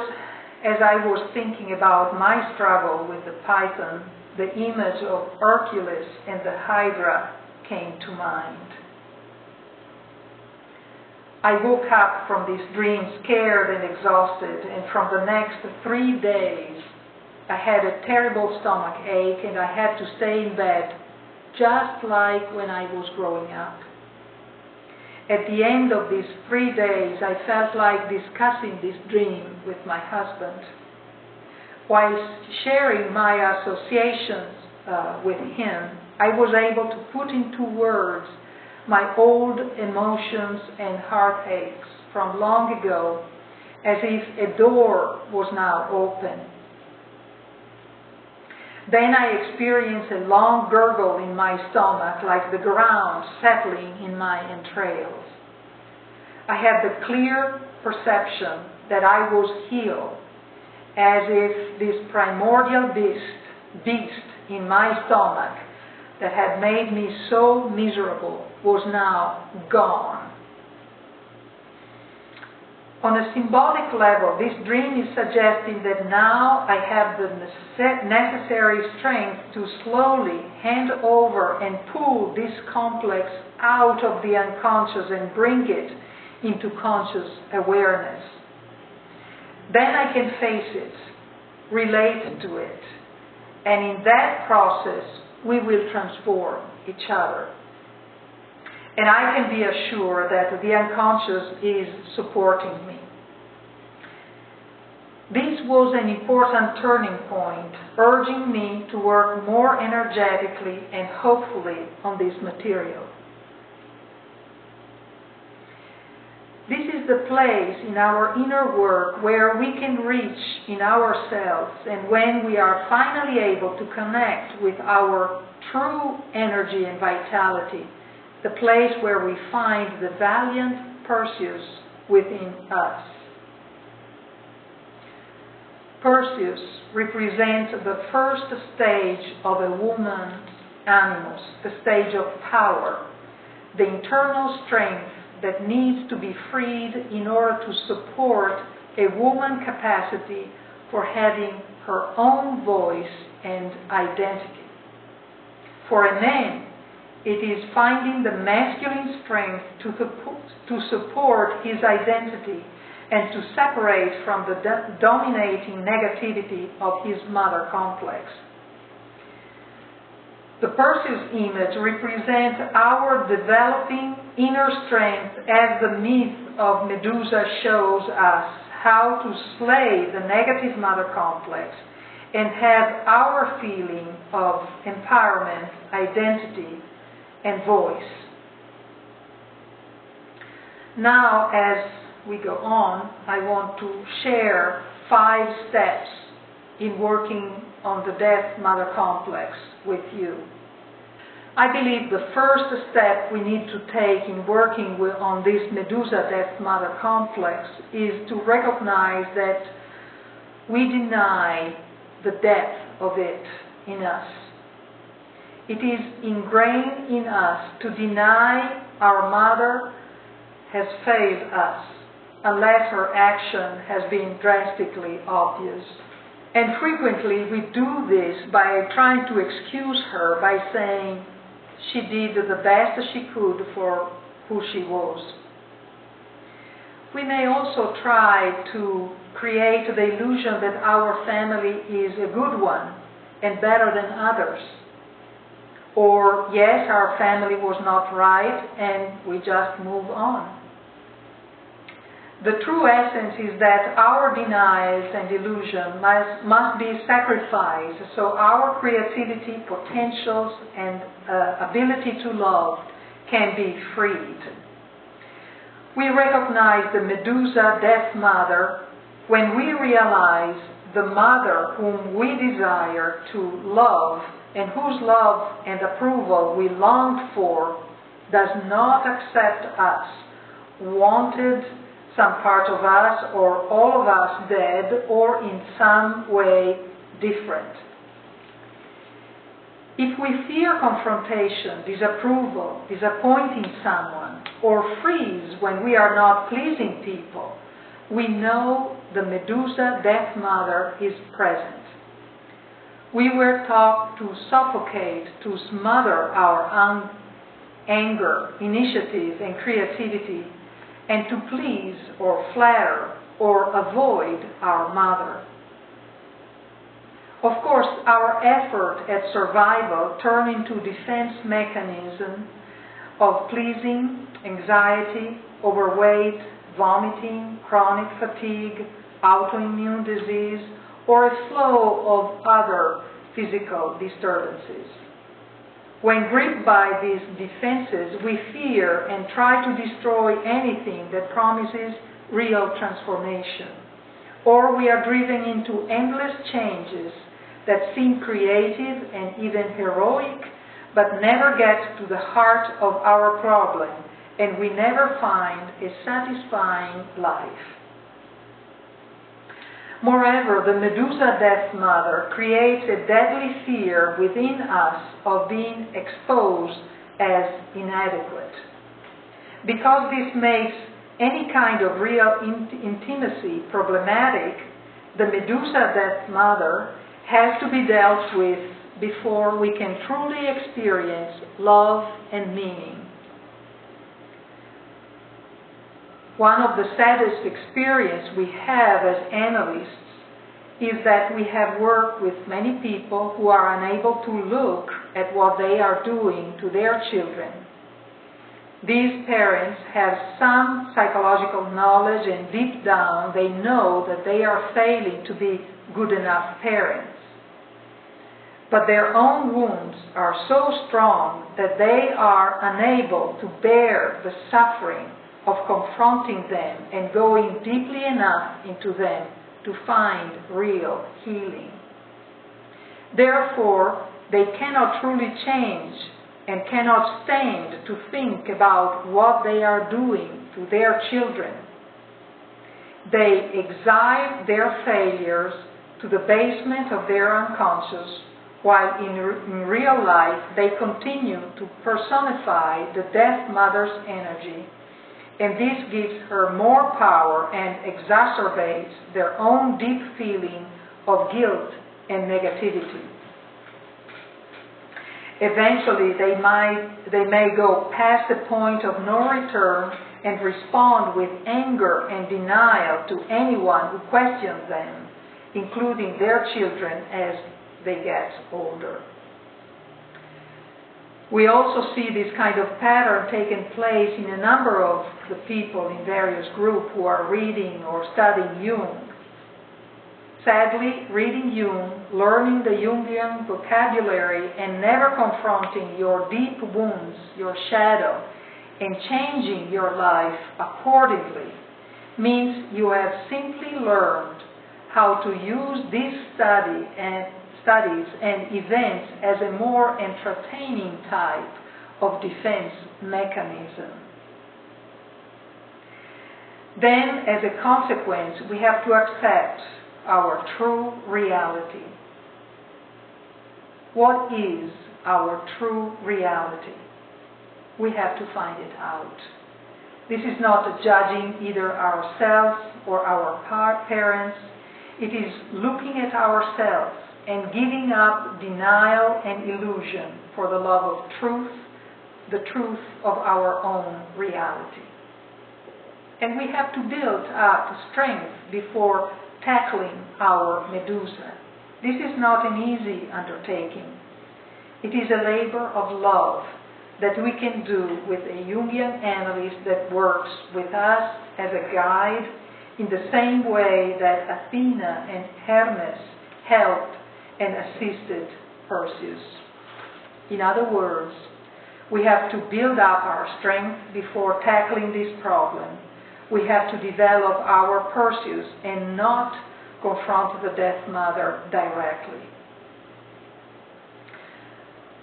as I was thinking about my struggle with the python, the image of Hercules and the Hydra came to mind. I woke up from this dream scared and exhausted, and from the next 3 days I had a terrible stomach ache and I had to stay in bed, just like when I was growing up. At the end of these 3 days, I felt like discussing this dream with my husband. While sharing my associations with him, I was able to put into words my old emotions and heartaches from long ago, as if a door was now open. Then I experienced a long gurgle in my stomach, like the ground settling in my entrails. I had the clear perception that I was healed, as if this primordial beast in my stomach that had made me so miserable was now gone. On a symbolic level, this dream is suggesting that now I have the necessary strength to slowly hand over and pull this complex out of the unconscious and bring it into conscious awareness. Then I can face it, relate to it, and in that process we will transform each other. And I can be assured that the unconscious is supporting me. This was an important turning point, urging me to work more energetically and hopefully on this material. This is the place in our inner work where we can reach in ourselves, and when we are finally able to connect with our true energy and vitality, the place where we find the valiant Perseus within us. Perseus represents the first stage of a woman's animus, the stage of power, the internal strength that needs to be freed in order to support a woman's capacity for having her own voice and identity. For a man, it is finding the masculine strength to support his identity and to separate from the dominating negativity of his mother complex. The Perseus image represents our developing inner strength, as the myth of Medusa shows us how to slay the negative mother complex and have our feeling of empowerment, identity, and voice. Now, as we go on, I want to share 5 steps in working on the death mother complex with you. I believe the first step we need to take in working on this Medusa death mother complex is to recognize that we deny the depth of it in us. It is ingrained in us to deny our mother has failed us unless her action has been drastically obvious. And frequently we do this by trying to excuse her by saying she did the best she could for who she was. We may also try to create the illusion that our family is a good one and better than others. Or, yes, our family was not right and we just move on. The true essence is that our denials and illusion must be sacrificed so our creativity, potentials, and ability to love can be freed. We recognize the Medusa death mother when we realize the mother whom we desire to love and whose love and approval we longed for does not accept us, wanted some part of us or all of us dead or in some way different. If we fear confrontation, disapproval, disappointing someone, or freeze when we are not pleasing people, we know the Medusa death mother is present. We were taught to suffocate, to smother our anger, initiative, and creativity, and to please or flatter or avoid our mother. Of course, our effort at survival turn into defense mechanism of pleasing, anxiety, overweight, vomiting, chronic fatigue, autoimmune disease, or a flow of other physical disturbances. When gripped by these defenses, we fear and try to destroy anything that promises real transformation. Or we are driven into endless changes that seem creative and even heroic, but never get to the heart of our problem, and we never find a satisfying life. Moreover, the Medusa death mother creates a deadly fear within us of being exposed as inadequate. Because this makes any kind of real intimacy problematic, the Medusa death mother has to be dealt with before we can truly experience love and meaning. One of the saddest experiences we have as analysts is that we have worked with many people who are unable to look at what they are doing to their children. These parents have some psychological knowledge, and deep down they know that they are failing to be good enough parents. But their own wounds are so strong that they are unable to bear the suffering of confronting them and going deeply enough into them to find real healing. Therefore, they cannot truly change and cannot stand to think about what they are doing to their children. They exile their failures to the basement of their unconscious, while in real life they continue to personify the death mother's energy, and this gives her more power and exacerbates their own deep feeling of guilt and negativity. Eventually, they may go past the point of no return and respond with anger and denial to anyone who questions them, including their children as they get older. We also see this kind of pattern taking place in a number of the people in various groups who are reading or studying Jung. Sadly, reading Jung, learning the Jungian vocabulary, and never confronting your deep wounds, your shadow, and changing your life accordingly means you have simply learned how to use these studies and events as a more entertaining type of defense mechanism. Then, as a consequence, we have to accept our true reality. What is our true reality? We have to find it out. This is not judging either ourselves or our parents. It is looking at ourselves and giving up denial and illusion for the love of truth, the truth of our own reality. And we have to build up strength before tackling our Medusa. This is not an easy undertaking. It is a labor of love that we can do with a Jungian analyst that works with us as a guide in the same way that Athena and Hermes helped and assisted Perseus. In other words, we have to build up our strength before tackling this problem. We have to develop our Perseus and not confront the Death Mother directly.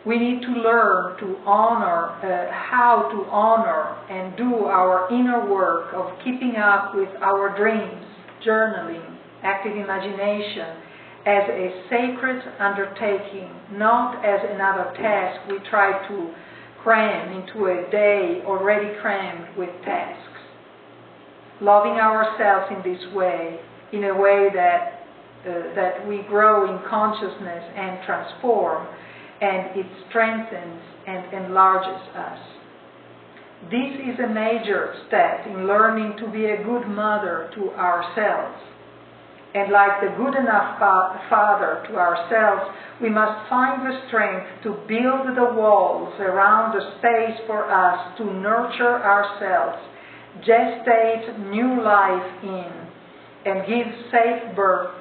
We need to learn to honor, how to honor and do our inner work of keeping up with our dreams, journaling, active imagination, as a sacred undertaking, not as another task we try to cram into a day already crammed with tasks. Loving ourselves in this way, in a way that we grow in consciousness and transform, and it strengthens and enlarges us. This is a major step in learning to be a good mother to ourselves. And like the good enough father to ourselves, we must find the strength to build the walls around the space for us to nurture ourselves, gestate new life in, and give safe birth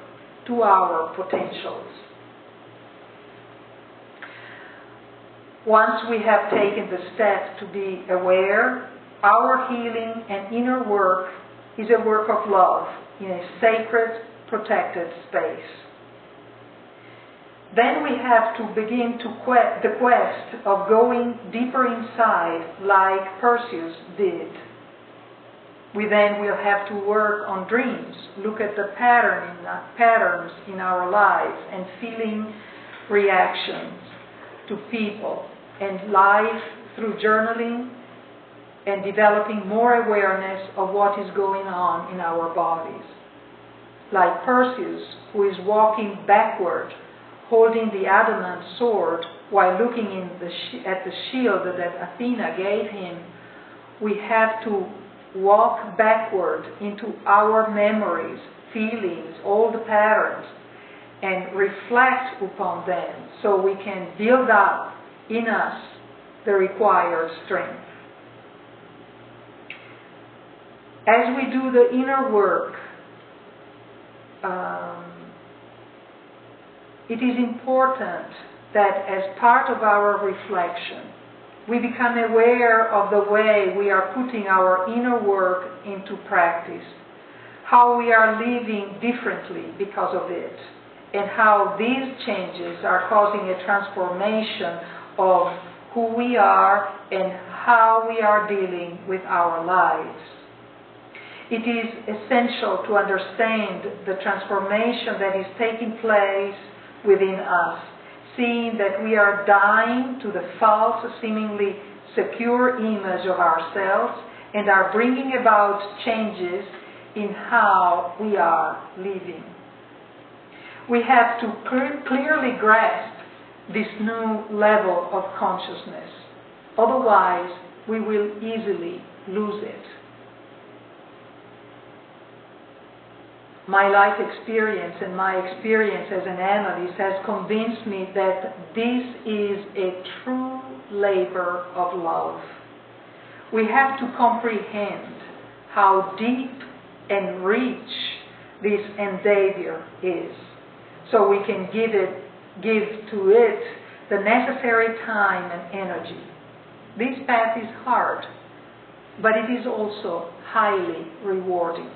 to our potentials. Once we have taken the step to be aware, our healing and inner work is a work of love in a sacred, protected space. Then we have to begin the quest of going deeper inside like Perseus did. We then will have to work on dreams, look at the patterns in our lives and feeling reactions to people and life through journaling and developing more awareness of what is going on in our bodies. Like Perseus, who is walking backward, holding the adamant sword while looking at the shield that Athena gave him, we have to walk backward into our memories, feelings, all the patterns, and reflect upon them so we can build up in us the required strength. As we do the inner work, it is important that as part of our reflection, we become aware of the way we are putting our inner work into practice, how we are living differently because of it, and how these changes are causing a transformation of who we are and how we are dealing with our lives. It is essential to understand the transformation that is taking place within us, seeing that we are dying to the false, seemingly secure image of ourselves and are bringing about changes in how we are living. We have to clearly grasp this new level of consciousness. Otherwise, we will easily lose it. My life experience and my experience as an analyst has convinced me that this is a true labor of love. We have to comprehend how deep and rich this endeavor is, so we can give to it the necessary time and energy. This path is hard, but it is also highly rewarding.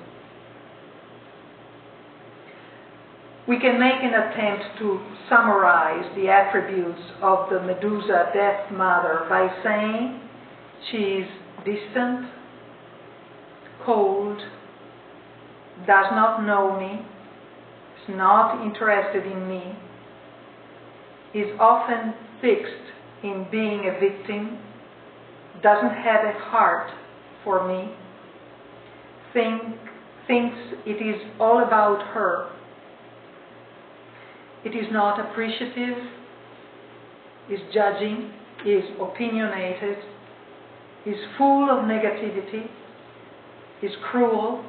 We can make an attempt to summarize the attributes of the Medusa Death Mother by saying she is distant, cold, does not know me, is not interested in me, is often fixed in being a victim, doesn't have a heart for me, thinks it is all about her. It is not appreciative, is judging, is opinionated, is full of negativity, is cruel,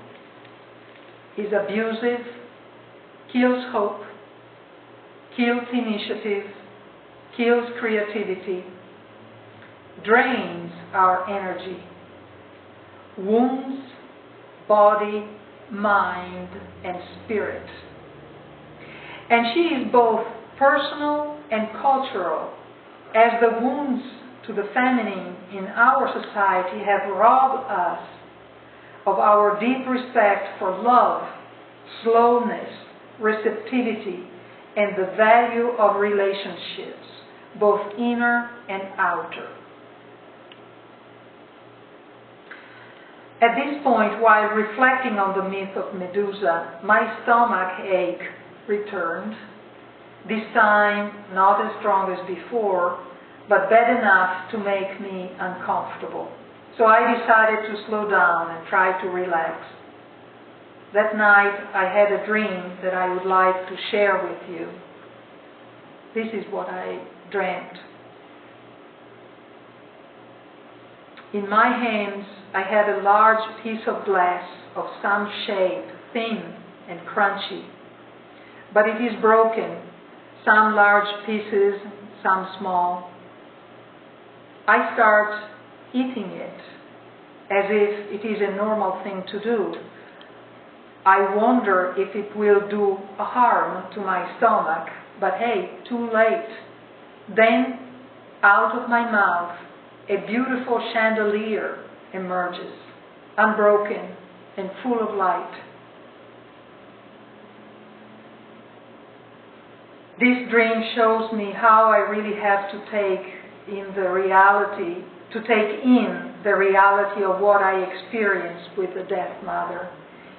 is abusive, kills hope, kills initiative, kills creativity, drains our energy, wounds body, mind, and spirit. And she is both personal and cultural, as the wounds to the feminine in our society have robbed us of our deep respect for love, slowness, receptivity, and the value of relationships, both inner and outer. At this point, while reflecting on the myth of Medusa, my stomach ache returned, this time not as strong as before, but bad enough to make me uncomfortable. So I decided to slow down and try to relax. That night I had a dream that I would like to share with you. This is what I dreamt. In my hands I had a large piece of glass of some shape, thin and crunchy. But it is broken, some large pieces, some small. I start eating it as if it is a normal thing to do. I wonder if it will do harm to my stomach, but hey, too late. Then, out of my mouth, a beautiful chandelier emerges, unbroken and full of light. This dream shows me how I really have to take in the reality of what I experienced with the Death Mother,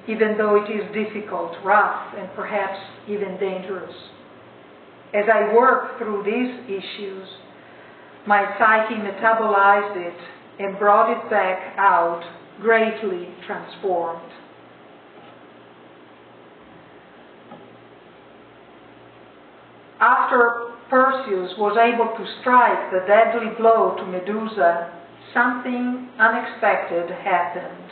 even though it is difficult, rough, and perhaps even dangerous. As I worked through these issues, my psyche metabolized it and brought it back out greatly transformed. After Perseus was able to strike the deadly blow to Medusa, something unexpected happened.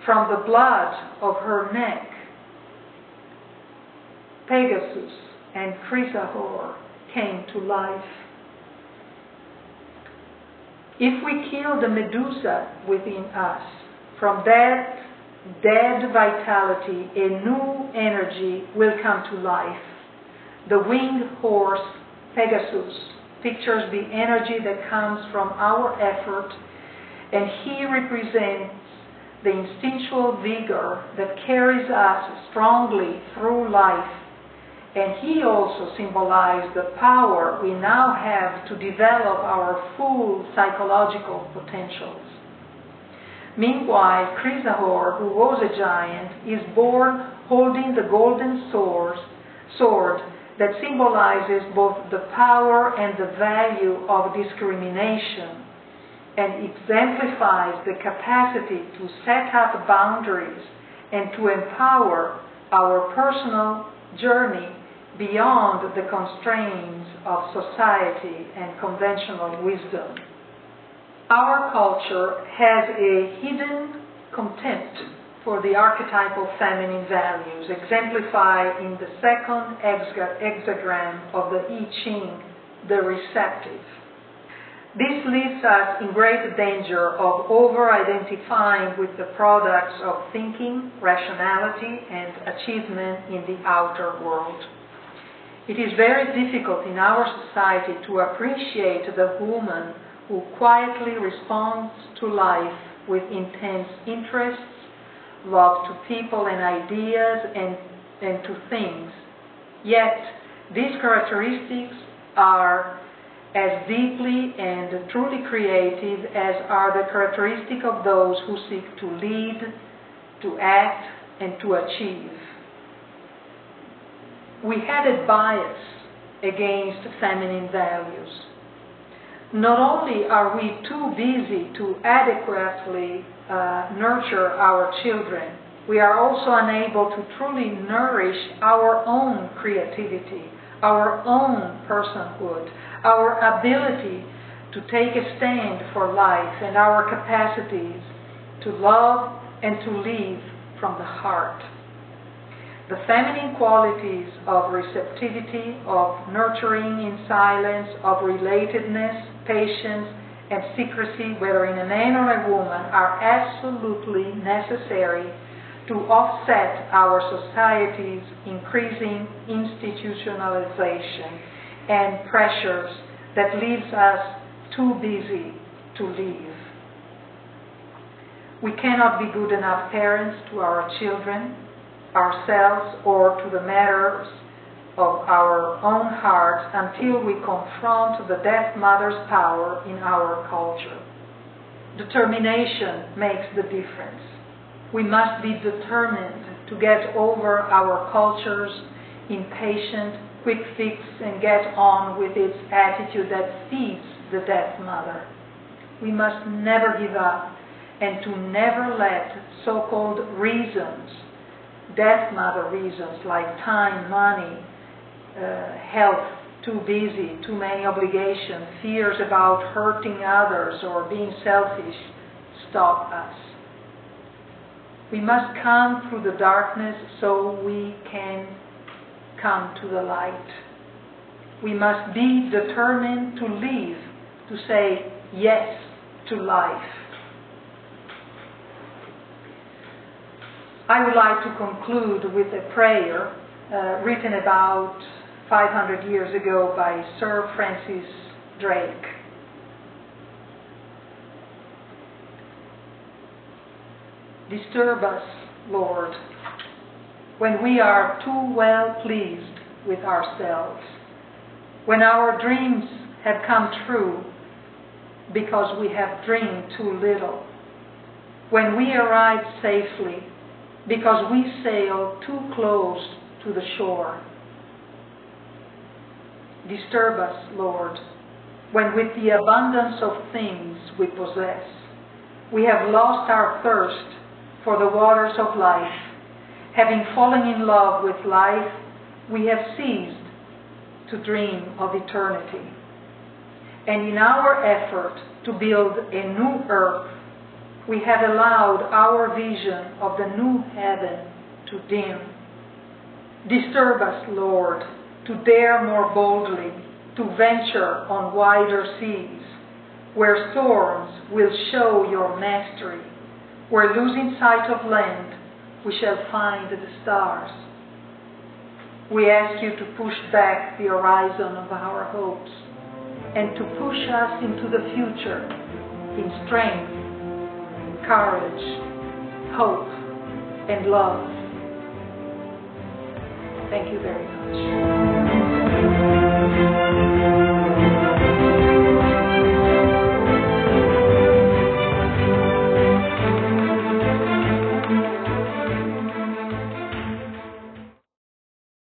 From the blood of her neck, Pegasus and Chrysaor came to life. If we kill the Medusa within us, from that dead vitality, a new energy will come to life. The winged horse, Pegasus, pictures the energy that comes from our effort, and he represents the instinctual vigor that carries us strongly through life. And he also symbolized the power we now have to develop our full psychological potentials. Meanwhile, Chrysaor, who was a giant, is born holding the golden sword that symbolizes both the power and the value of discrimination, and exemplifies the capacity to set up boundaries and to empower our personal journey beyond the constraints of society and conventional wisdom. Our culture has a hidden contempt for the archetypal feminine values, exemplified in the second hexagram of the I Ching, the receptive. This leaves us in great danger of over-identifying with the products of thinking, rationality, and achievement in the outer world. It is very difficult in our society to appreciate the woman who quietly responds to life with intense interests, love to people and ideas, and and to things. Yet, these characteristics are as deeply and truly creative as are the characteristics of those who seek to lead, to act, and to achieve. We had a bias against feminine values. Not only are we too busy to adequately nurture our children, we are also unable to truly nourish our own creativity, our own personhood, our ability to take a stand for life, and our capacities to love and to live from the heart. The feminine qualities of receptivity, of nurturing in silence, of relatedness, patience, and secrecy, whether in a man or a woman, are absolutely necessary to offset our society's increasing institutionalization and pressures that leaves us too busy to live. We cannot be good enough parents to our children, ourselves, or to the matters of our own hearts until we confront the deaf mother's power in our culture. Determination makes the difference. We must be determined to get over our culture's impatient, quick fix and get on with its attitude that feeds the deaf mother. We must never give up and to never let so-called reasons, deaf mother reasons like time, money, health, too busy, too many obligations, fears about hurting others or being selfish, stop us. We must come through the darkness so we can come to the light. We must be determined to live, to say yes to life. I would like to conclude with a prayer written about 500 years ago by Sir Francis Drake. Disturb us, Lord, when we are too well pleased with ourselves, when our dreams have come true because we have dreamed too little, when we arrive safely because we sail too close to the shore. Disturb us, Lord, when with the abundance of things we possess, we have lost our thirst for the waters of life. Having fallen in love with life, we have ceased to dream of eternity. And in our effort to build a new earth, we have allowed our vision of the new heaven to dim. Disturb us, Lord, to dare more boldly, to venture on wider seas, where storms will show your mastery, where losing sight of land, we shall find the stars. We ask you to push back the horizon of our hopes and to push us into the future in strength, courage, hope, and love. Thank you very much.